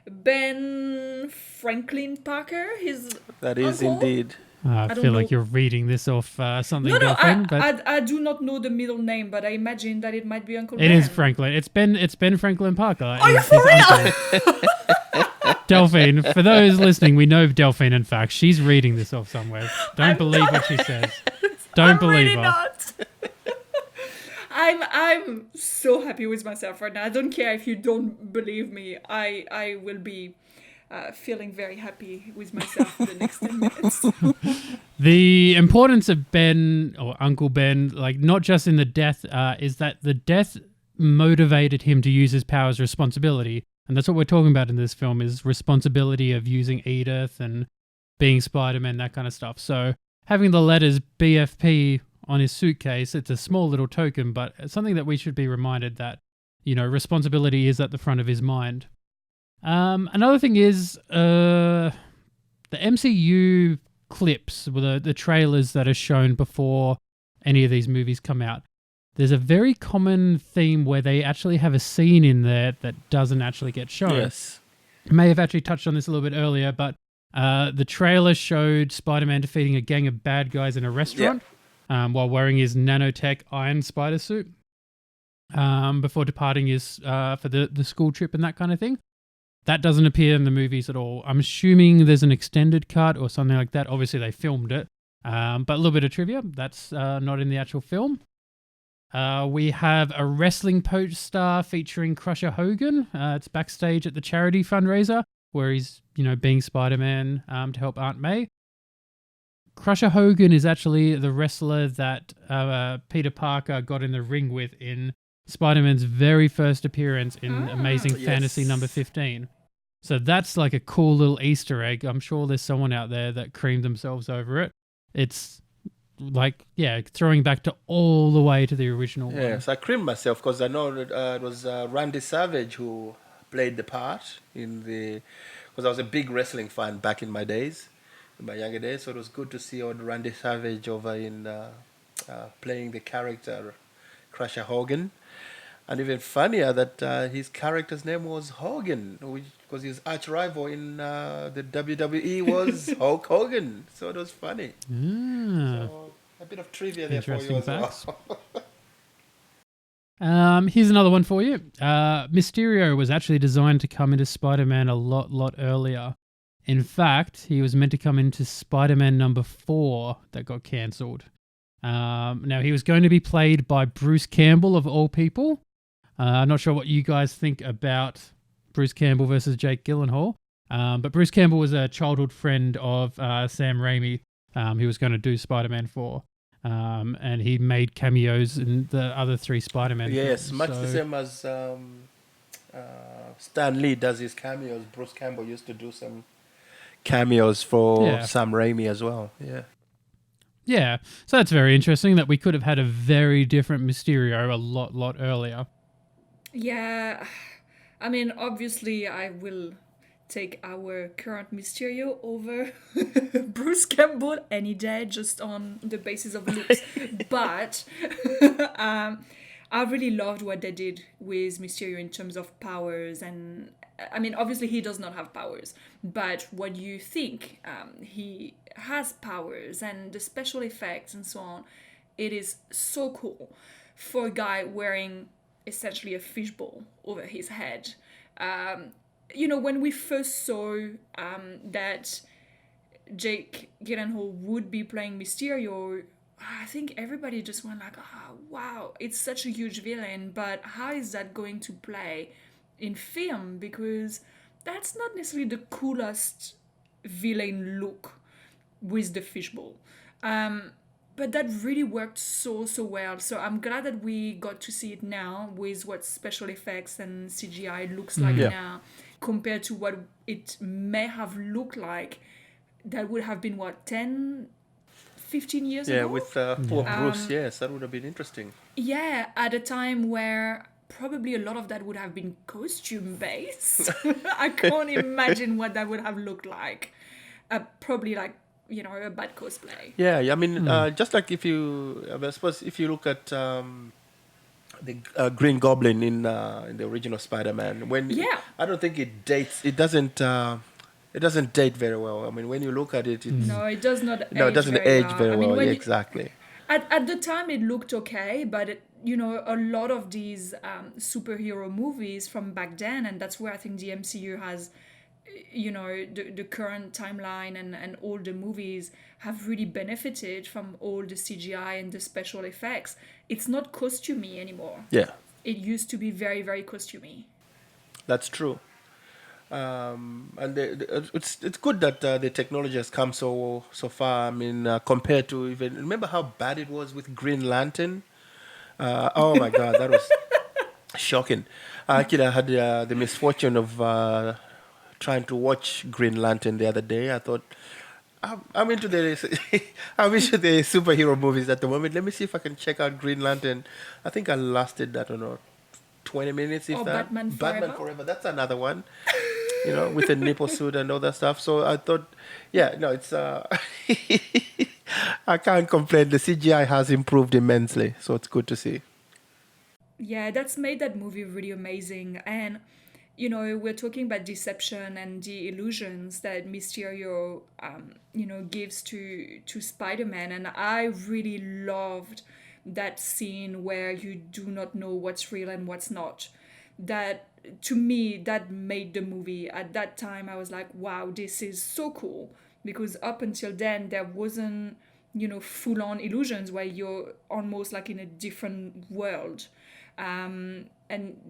Ben Franklin Parker, That is uncle? Indeed. I feel like you're reading this off something. No, but I do not know the middle name, but I imagine that it might be Uncle Ben. It is Franklin. It's Ben Franklin Parker. Are you for real? Delphine, for those listening, we know Delphine, in fact. She's reading this off somewhere. Don't believe what she says. Don't believe really her. Not. I'm so happy with myself right now. I don't care if you don't believe me. I will be feeling very happy with myself for the next 10 minutes. The importance of Ben, or Uncle Ben, like not just in the death, is that the death motivated him to use his powers responsibility. And that's what we're talking about in this film, is responsibility of using Edith and being Spider-Man, that kind of stuff. So having the letters BFP on his suitcase, it's a small little token, but it's something that we should be reminded that, you know, responsibility is at the front of his mind. Another thing is the MCU clips, the trailers that are shown before any of these movies come out. There's a very common theme where they actually have a scene in there that doesn't actually get shown. Yes. I may have actually touched on this a little bit earlier, but the trailer showed Spider-Man defeating a gang of bad guys in a restaurant while wearing his nanotech Iron Spider suit before departing his for the school trip and that kind of thing. That doesn't appear in the movies at all. I'm assuming there's an extended cut or something like that. Obviously, they filmed it. But a little bit of trivia, that's not in the actual film. We have a wrestling poster featuring Crusher Hogan. It's backstage at the charity fundraiser where he's, you know, being Spider-Man to help Aunt May. Crusher Hogan is actually the wrestler that Peter Parker got in the ring with in Spider-Man's very first appearance in Amazing Fantasy number 15. So that's like a cool little Easter egg. I'm sure there's someone out there that creamed themselves over it. It's like, yeah, throwing back to all the way to the original one. Yes, I creamed myself because I know that it was Randy Savage who played the part in the. Because I was a big wrestling fan back in my days, in my younger days. So it was good to see old Randy Savage over in playing the character Crusher Hogan. And even funnier that his character's name was Hogan, because his arch rival in the WWE was Hulk Hogan. So it was funny. Ah, So a bit of trivia there for you interesting as facts. well. Here's another one for you. Mysterio was actually designed to come into Spider-Man a lot earlier. In fact, he was meant to come into Spider-Man number 4 that got cancelled. Now, he was going to be played by Bruce Campbell, of all people. I'm not sure what you guys think about Bruce Campbell versus Jake Gyllenhaal. But Bruce Campbell was a childhood friend of Sam Raimi. He was going to do Spider-Man 4. And he made cameos in the other 3 Spider-Man Yes, films. much the same as Stan Lee does his cameos. Bruce Campbell used to do some cameos for Yeah. Sam Raimi as well. Yeah. Yeah, so that's very interesting that we could have had a very different Mysterio a lot earlier. Yeah, I mean, obviously, I will take our current Mysterio over Bruce Campbell any day, just on the basis of looks. But I really loved what they did with Mysterio in terms of powers. And I mean, obviously, he does not have powers, but what you think he has powers and the special effects and so on, it is so cool for a guy wearing essentially a fishbowl over his head. When we first saw that Jake Gyllenhaal would be playing Mysterio, I think everybody just went like, "Oh, wow, it's such a huge villain, but how is that going to play in film? Because that's not necessarily the coolest villain look with the fishbowl." But that really worked so well. So I'm glad that we got to see it now with what special effects and CGI looks like Yeah. now compared to what it may have looked like. That would have been what, 10, 15 years Yeah, ago? with poor Bruce, yes, that would have been interesting. Yeah, at a time where probably a lot of that would have been costume based. I can't imagine what that would have looked like. Probably like, a bad cosplay. Yeah, I mean, just like I suppose if you look at the Green Goblin in the original Spider-Man, Yeah. I don't think it dates. It doesn't date very well. I mean, when you look at it, it's, No, it does not age no, it doesn't very age well. very I mean, well. when Yeah, exactly. at the time it looked okay, but a lot of these superhero movies from back then, and that's where I think the MCU has, the current timeline and all the movies have really benefited from all the CGI and the special effects. It's not costumey anymore. Yeah, It used to be very, very costumey. that's true. And it's good that the technology has come so far. I mean, compared to even remember how bad it was with Green Lantern. Oh my God, that was shocking. Actually, I had the misfortune of trying to watch Green Lantern the other day. I thought I'm into the I'm into the superhero movies at the moment. Let me see if I can check out Green Lantern. I think I lasted, I don't know, 20 minutes if Or that. Batman Batman Forever. Forever. That's another one. With a nipple suit and all that stuff. So I thought, yeah, no, it's I can't complain. The CGI has improved immensely, so it's good to see. Yeah, that's made that movie really amazing. And, we're talking about deception and the illusions that Mysterio, gives to Spider-Man. And I really loved that scene where you do not know what's real and what's not. That, to me, that made the movie. At that time, I was like, wow, this is so cool. Because up until then, there wasn't, full-on illusions where you're almost like in a different world. And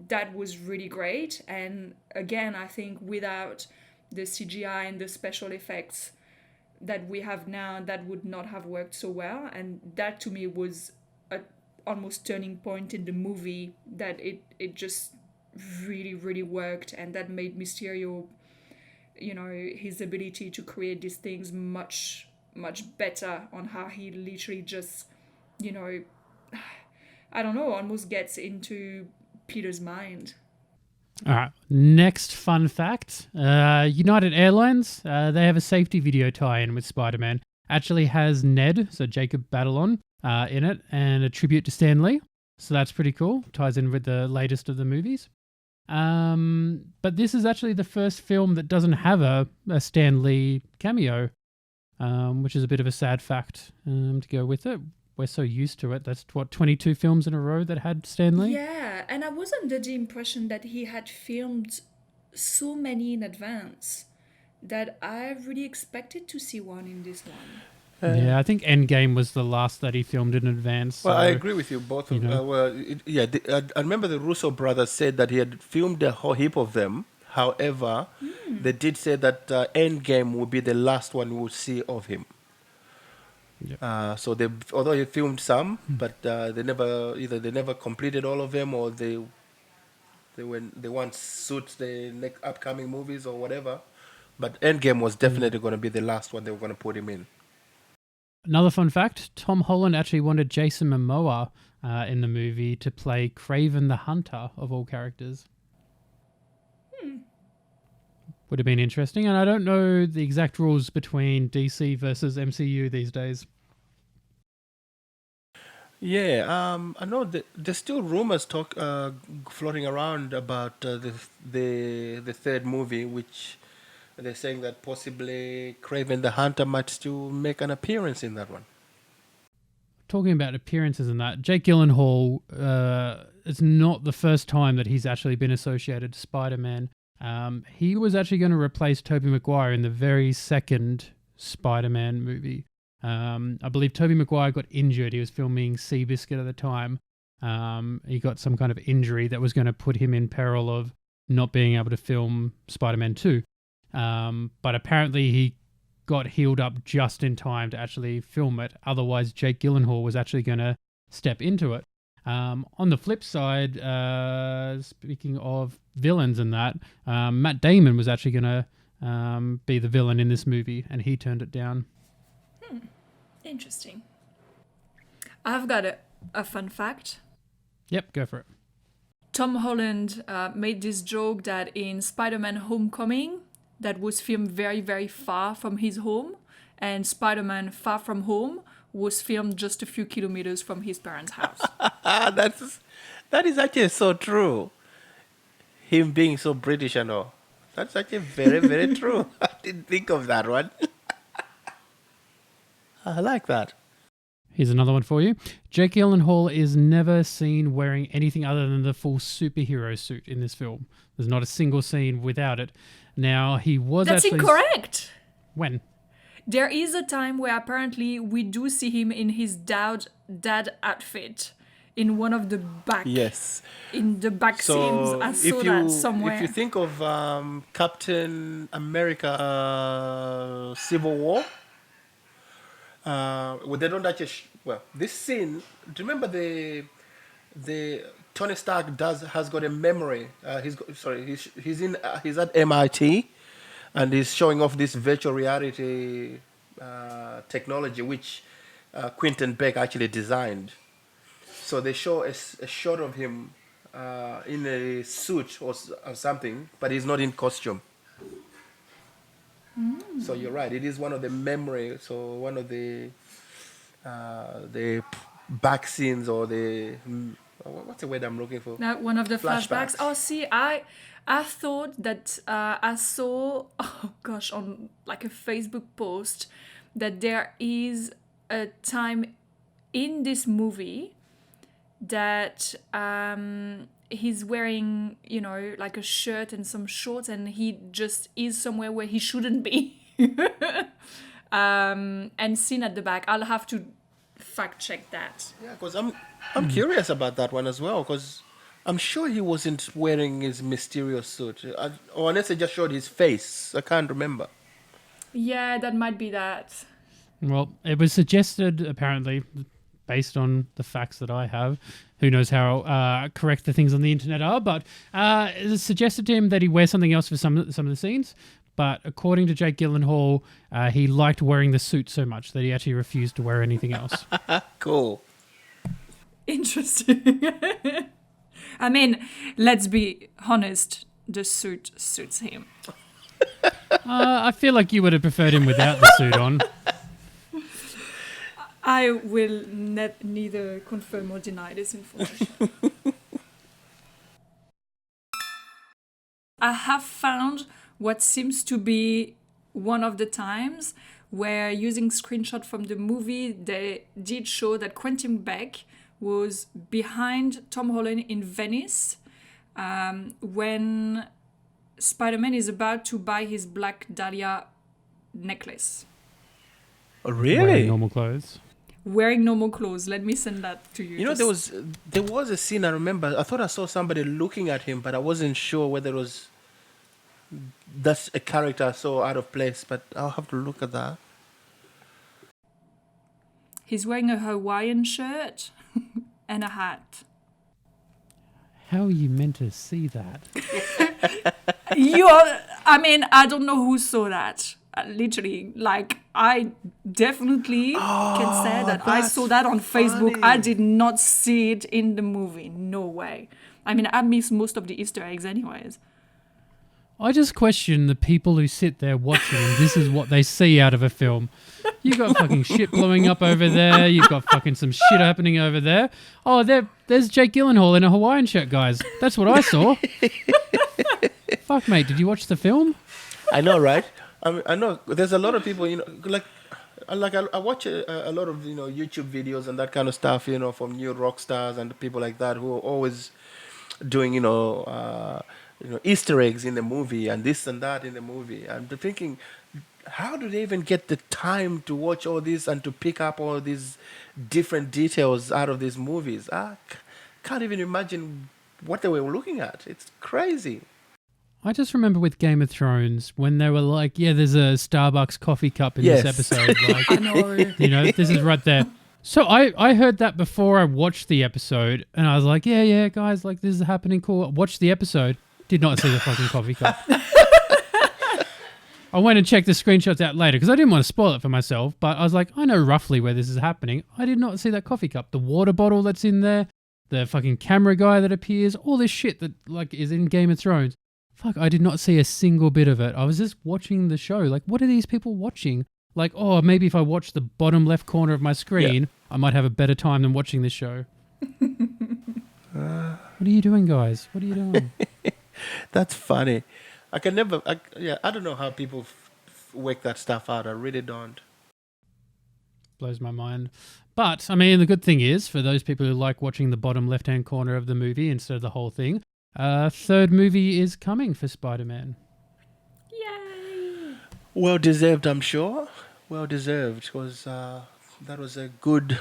that was really great. And again, I think without the CGI and the special effects that we have now, that would not have worked so well. And that to me was a almost turning point in the movie, that it just really, really worked, and that made Mysterio his ability to create these things much, much better on how he literally just, I don't know, almost gets into Peter's mind. All right. Next fun fact. United Airlines, they have a safety video tie-in with Spider-Man. Actually has Ned, so Jacob Batalon, in it, and a tribute to Stan Lee. So that's pretty cool. Ties in with the latest of the movies. But this is actually the first film that doesn't have a Stan Lee cameo, which is a bit of a sad fact to go with it. We're so used to it. That's 22 films in a row that had Stan Lee? Yeah, and I was under the impression that he had filmed so many in advance that I really expected to see one in this one. Yeah, I think Endgame was the last that he filmed in advance. Well, so, I agree with you both. I remember the Russo brothers said that he had filmed a whole heap of them. However, they did say that Endgame would be the last one we would see of him. Yeah. So although he filmed some, but they never completed all of them, or they want suit the next upcoming movies or whatever. But Endgame was definitely going to be the last one they were going to put him in. Another fun fact, Tom Holland actually wanted Jason Momoa in the movie to play Kraven the Hunter, of all characters. Would have been interesting, and I don't know the exact rules between DC versus MCU these days. Yeah, I know there's still rumors floating around about the third movie, which they're saying that possibly Kraven the Hunter might still make an appearance in that one. Talking about appearances and that, Jake Gyllenhaal, it's not the first time that he's actually been associated to Spider-Man. He was actually going to replace Tobey Maguire in the very second Spider-Man movie. I believe Tobey Maguire got injured. He was filming Seabiscuit at the time. He got some kind of injury that was going to put him in peril of not being able to film Spider-Man 2. But apparently he got healed up just in time to actually film it. Otherwise, Jake Gyllenhaal was actually going to step into it. On the flip side, speaking of villains and that, Matt Damon was actually going to be the villain in this movie, and he turned it down. Interesting. I've got a fun fact. Yep, go for it. Tom Holland made this joke that in Spider-Man Homecoming, that was filmed very, very far from his home, and Spider-Man Far From Home was filmed just a few kilometers from his parents' house. That is actually so true. Him being so British and all. That's actually very, very true. I didn't think of that one. I like that. Here's another one for you. Jake Gyllenhaal is never seen wearing anything other than the full superhero suit in this film. There's not a single scene without it. Now, he was That's actually... incorrect. When? There is a time where apparently we do see him in his dad outfit in one of the back. Yes. In the back scenes. I saw that somewhere. If you think of Captain America Civil War, well, they don't actually. This scene. Do you remember the Tony Stark has got a memory. He's at MIT, and he's showing off this virtual reality technology, which Quentin Beck actually designed. So they show a shot of him in a suit or something, but he's not in costume. So you're right. It is one of the memory. So one of the back scenes or the what's the word I'm looking for? Now, one of the flashbacks. Oh, see, I thought that I saw, on like a Facebook post that there is a time in this movie that he's wearing, like a shirt and some shorts, and he just is somewhere where he shouldn't be. And seen at the back. I'll have to fact check that. Yeah, because I'm curious about that one as well, because I'm sure he wasn't wearing his mysterious suit, or unless they just showed his face. I can't remember. Yeah, that might be that. Well, it was suggested, apparently, based on the facts that I have. Who knows how correct the things on the internet are, but it was suggested to him that he wear something else for some of the scenes. But according to Jake Gyllenhaal, he liked wearing the suit so much that he actually refused to wear anything else. Cool. Interesting. I mean, let's be honest. The suit suits him. I feel like you would have preferred him without the suit on. I will neither confirm or deny this information. I have found what seems to be one of the times where, using screenshot from the movie, they did show that Quentin Beck was behind Tom Holland in Venice when Spider-Man is about to buy his Black Dahlia necklace. Oh, really? Wearing normal clothes. Wearing normal clothes. Let me send that to you. You know, there was a scene I remember. I thought I saw somebody looking at him, but I wasn't sure whether it was that's a character I saw out of place. But I'll have to look at that. He's wearing a Hawaiian shirt and a hat. How are you meant to see that? I don't know who saw that. Literally, like, I definitely can say that I saw that on Facebook. funny. I did not see it in the movie. No way. I mean, I missed most of the Easter eggs anyways. I just question the people who sit there watching and this is what they see out of a film. You got fucking shit blowing up over there. You've got fucking some shit happening over there. Oh, there's Jake Gyllenhaal in a Hawaiian shirt, guys. That's what I saw. Fuck, mate. Did you watch the film? I know, right? I know. There's a lot of people, like I watch a lot of YouTube videos and that kind of stuff, from new rock stars and people like that who are always doing Easter eggs in the movie and this and that in the movie. I'm thinking, how do they even get the time to watch all this and to pick up all these different details out of these movies? I can't even imagine what they were looking at. It's crazy. I just remember with Game of Thrones when they were like, yeah, there's a Starbucks coffee cup in Yes. this episode. Like, I know. this is right there. So I heard that before I watched the episode and I was like, yeah, guys, like this is happening, cool. Watched the episode, did not see the fucking coffee cup. I went and checked the screenshots out later because I didn't want to spoil it for myself, but I was like, I know roughly where this is happening. I did not see that coffee cup. The water bottle that's in there, the fucking camera guy that appears, all this shit that like is in Game of Thrones. Fuck, I did not see a single bit of it. I was just watching the show. Like, what are these people watching? Like, oh, maybe if I watch the bottom left corner of my screen, I might have a better time than watching this show. What are you doing, guys? What are you doing? That's funny. I can never. I don't know how people work that stuff out. I really don't. Blows my mind. But, I mean, the good thing is, for those people who like watching the bottom left-hand corner of the movie instead of the whole thing, third movie is coming for Spider-Man. Yay! Well deserved, I'm sure. Well deserved, because that was a good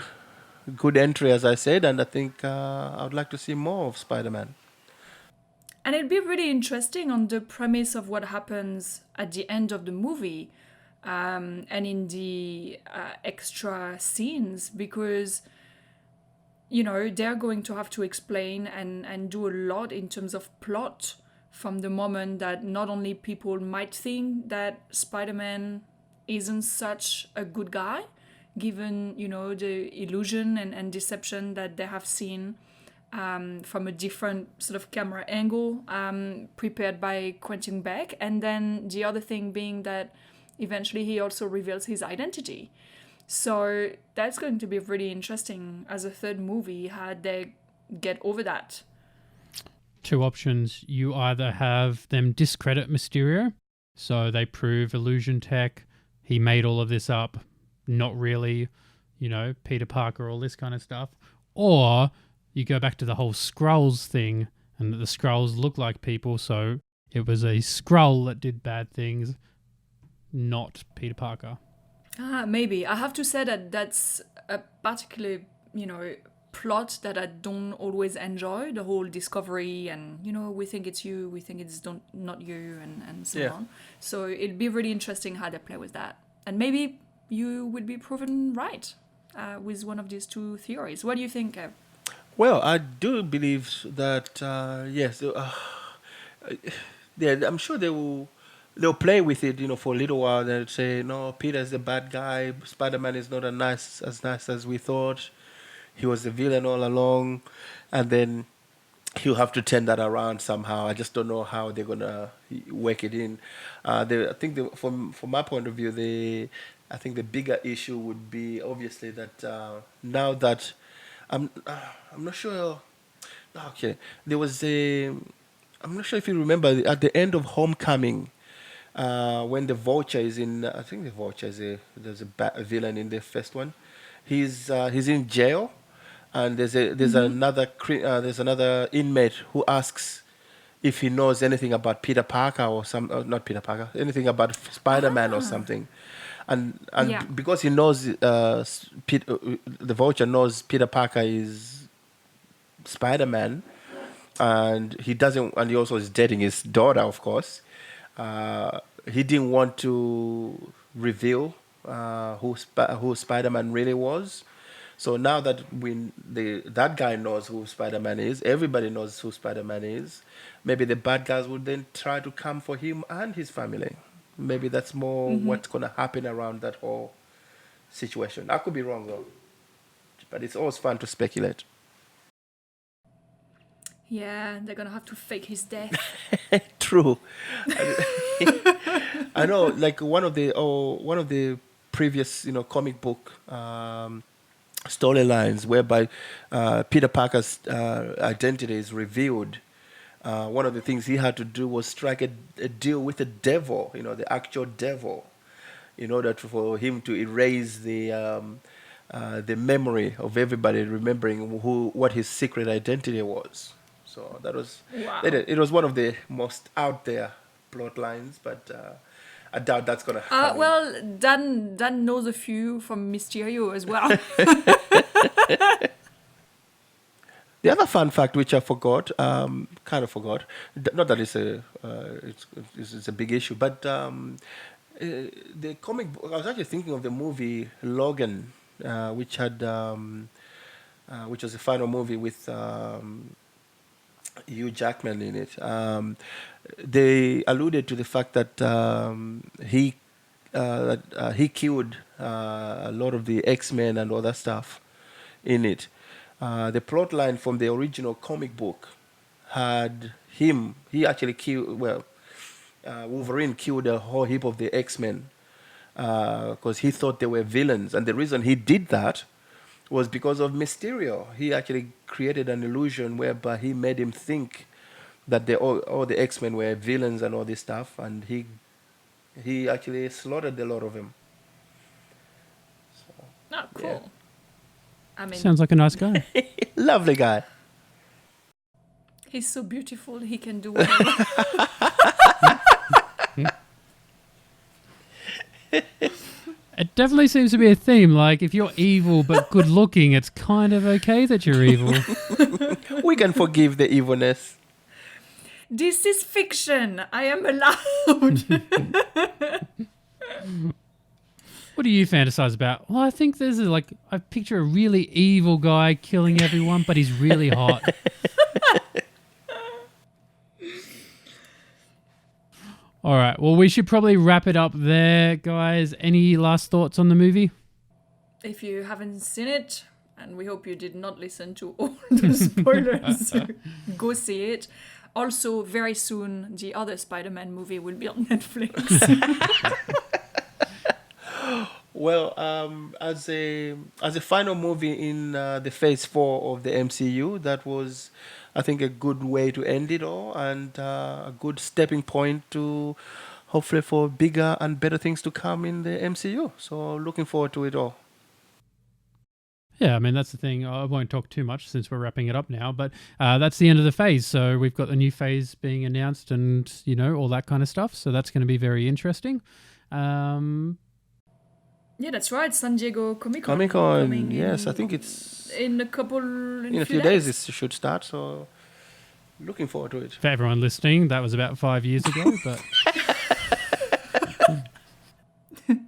entry, as I said, and I think I would like to see more of Spider-Man. And it'd be really interesting on the premise of what happens at the end of the movie and in the extra scenes, because, they're going to have to explain and do a lot in terms of plot from the moment that not only people might think that Spider-Man isn't such a good guy, given, the illusion and deception that they have seen from a different sort of camera angle prepared by Quentin Beck. And then the other thing being that eventually he also reveals his identity. So that's going to be really interesting as a third movie, how they get over that. Two options. You either have them discredit Mysterio, so they prove illusion tech, he made all of this up, not really, Peter Parker, all this kind of stuff. Or you go back to the whole Skrulls thing, and the Skrulls look like people, so it was a Skrull that did bad things, not Peter Parker. Maybe. I have to say that that's a particular, plot that I don't always enjoy, the whole discovery and, we think it's you, we think it's not you, and so on. So it'd be really interesting how they play with that. And maybe you would be proven right with one of these two theories. What do you think, Kev? Well, I do believe that, yes, I'm sure they will they'll play with it, for a little while. They'll say, "No, Peter's the bad guy. Spider-Man is not as nice as we thought. He was the villain all along," and then he'll have to turn that around somehow. I just don't know how they're gonna work it in. I think from my point of view, I think the bigger issue would be obviously that now that I'm not sure. Okay, there was a. I'm not sure if you remember at the end of Homecoming, when the Vulture is in. I think the Vulture there's a villain in the first one. He's in jail, and there's another inmate who asks if he knows anything about Peter Parker or not Peter Parker, anything about Spider-Man or something, and Yeah. because he knows the Vulture knows Peter Parker is Spider-Man, and he also is dating his daughter, of course. He didn't want to reveal who Spider-Man really was. So now that that guy knows who Spider-Man is, everybody knows who Spider-Man is. Maybe the bad guys would then try to come for him and his family. Maybe that's more what's gonna happen around that whole situation. I could be wrong though, but it's always fun to speculate. Yeah, they're gonna have to fake his death. True. I know, like one of the previous, comic book storylines whereby Peter Parker's identity is revealed. One of the things he had to do was strike a deal with the devil, the actual devil, in order for him to erase the memory of everybody remembering what his secret identity was. So that was Wow. it was one of the most out there plot lines, but I doubt that's gonna happen. Well, Dan knows a few from Mysterio as well. The other fun fact, which I forgot, kind of forgot, not that it's a big issue, but the comic book. I was actually thinking of the movie Logan, which was the final movie with Hugh Jackman in it. They alluded to the fact that he killed a lot of the X-Men and all that stuff in it. The plot line from the original comic book had him. He actually killed. Well, Wolverine killed a whole heap of the X-Men because he thought they were villains, and the reason he did that was because of Mysterio. He actually created an illusion whereby he made him think that all the X-Men were villains and all this stuff, and he actually slaughtered a lot of them. Oh, cool. Yeah. I mean, Sounds like a nice guy. Lovely guy. he's so beautiful, he can do whatever. It definitely seems to be a theme. Like, if you're evil but good looking, it's kind of okay that you're evil. We can forgive the evilness. This is fiction. I am allowed. What do you fantasize about? Well, I think I picture a really evil guy killing everyone, but he's really hot. All right. Well, we should probably wrap it up there, guys. Any last thoughts on the movie? If you haven't seen it, and we hope you did not listen to all the spoilers, go see it. Also, very soon, the other Spider-Man movie will be on Netflix. Well, as a final movie in the Phase 4 of the MCU, that was, I think, a good way to end it all, and a good stepping point to hopefully for bigger and better things to come in the MCU. So looking forward to it all. Yeah, I mean, that's the thing. I won't talk too much since we're wrapping it up now, but that's the end of the phase. So we've got the new phase being announced and, all that kind of stuff. So that's going to be very interesting. Yeah, that's right. San Diego Comic-Con. Comic-Con, yes. I think it's in a few days it should start. So looking forward to it. For everyone listening, that was about 5 years ago, but...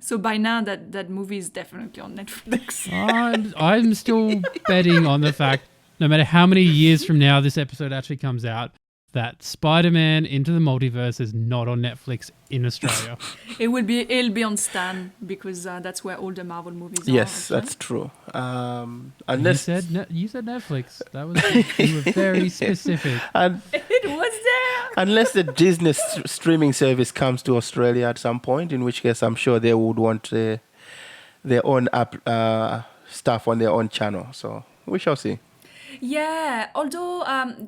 So by now, that movie is definitely on Netflix. I'm still betting on the fact, no matter how many years from now this episode actually comes out, that Spider-Man Into the Multiverse is not on Netflix in Australia. It'll be on Stan because that's where all the Marvel movies are. Yes, actually. that's true. You Unless said Netflix. That was you were very specific. and It was there. unless the Disney streaming service comes to Australia at some point, in which case I'm sure they would want their own app stuff on their own channel. So we shall see. Yeah, although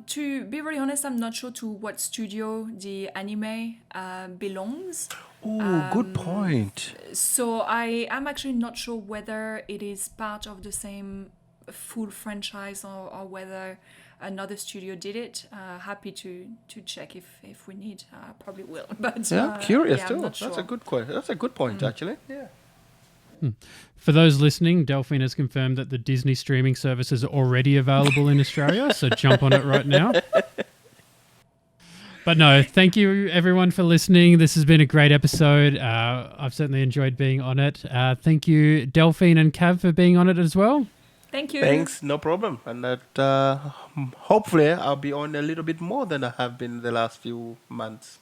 to be very honest, I'm not sure to what studio the anime belongs. Oh, good point. So I am actually not sure whether it is part of the same full franchise or whether another studio did it. Happy to check if we need. Probably will. But Yeah, curious I'm too. not That's sure. a good question. That's a good point, actually. Yeah. For those listening, Delphine has confirmed that the Disney streaming service is already available in Australia, so jump on it right now. But no, thank you everyone for listening. This has been a great episode. I've certainly enjoyed being on it. Thank you, Delphine and Kav, for being on it as well. Thank you. Thanks, no problem. And that hopefully I'll be on a little bit more than I have been the last few months.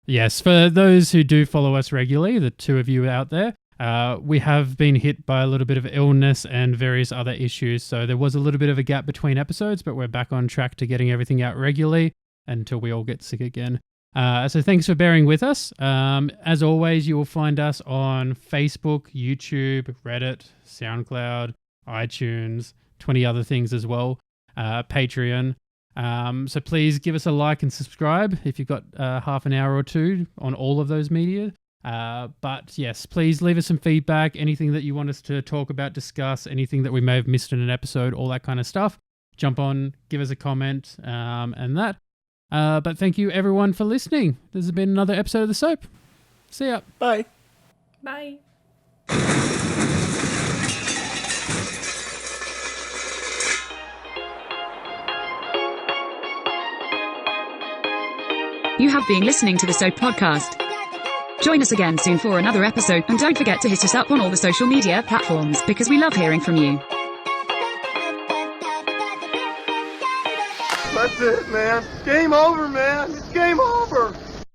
Yes, for those who do follow us regularly, the two of you out there, we have been hit by a little bit of illness and various other issues. So there was a little bit of a gap between episodes, but we're back on track to getting everything out regularly until we all get sick again. So thanks for bearing with us. As always, you will find us on Facebook, YouTube, Reddit, SoundCloud, iTunes, 20 other things as well, Patreon. So please give us a like and subscribe if you've got half an hour or two on all of those media. But yes, please leave us some feedback, anything that you want us to talk about, discuss, anything that we may have missed in an episode, all that kind of stuff. Jump on, give us a comment, and that. But thank you everyone for listening. This has been another episode of The Soap. See ya. Bye. Bye. You have been listening to the S.O.A.P podcast. Join us again soon for another episode, and don't forget to hit us up on all the social media platforms because we love hearing from you. That's it, man. Game over, man. It's game over.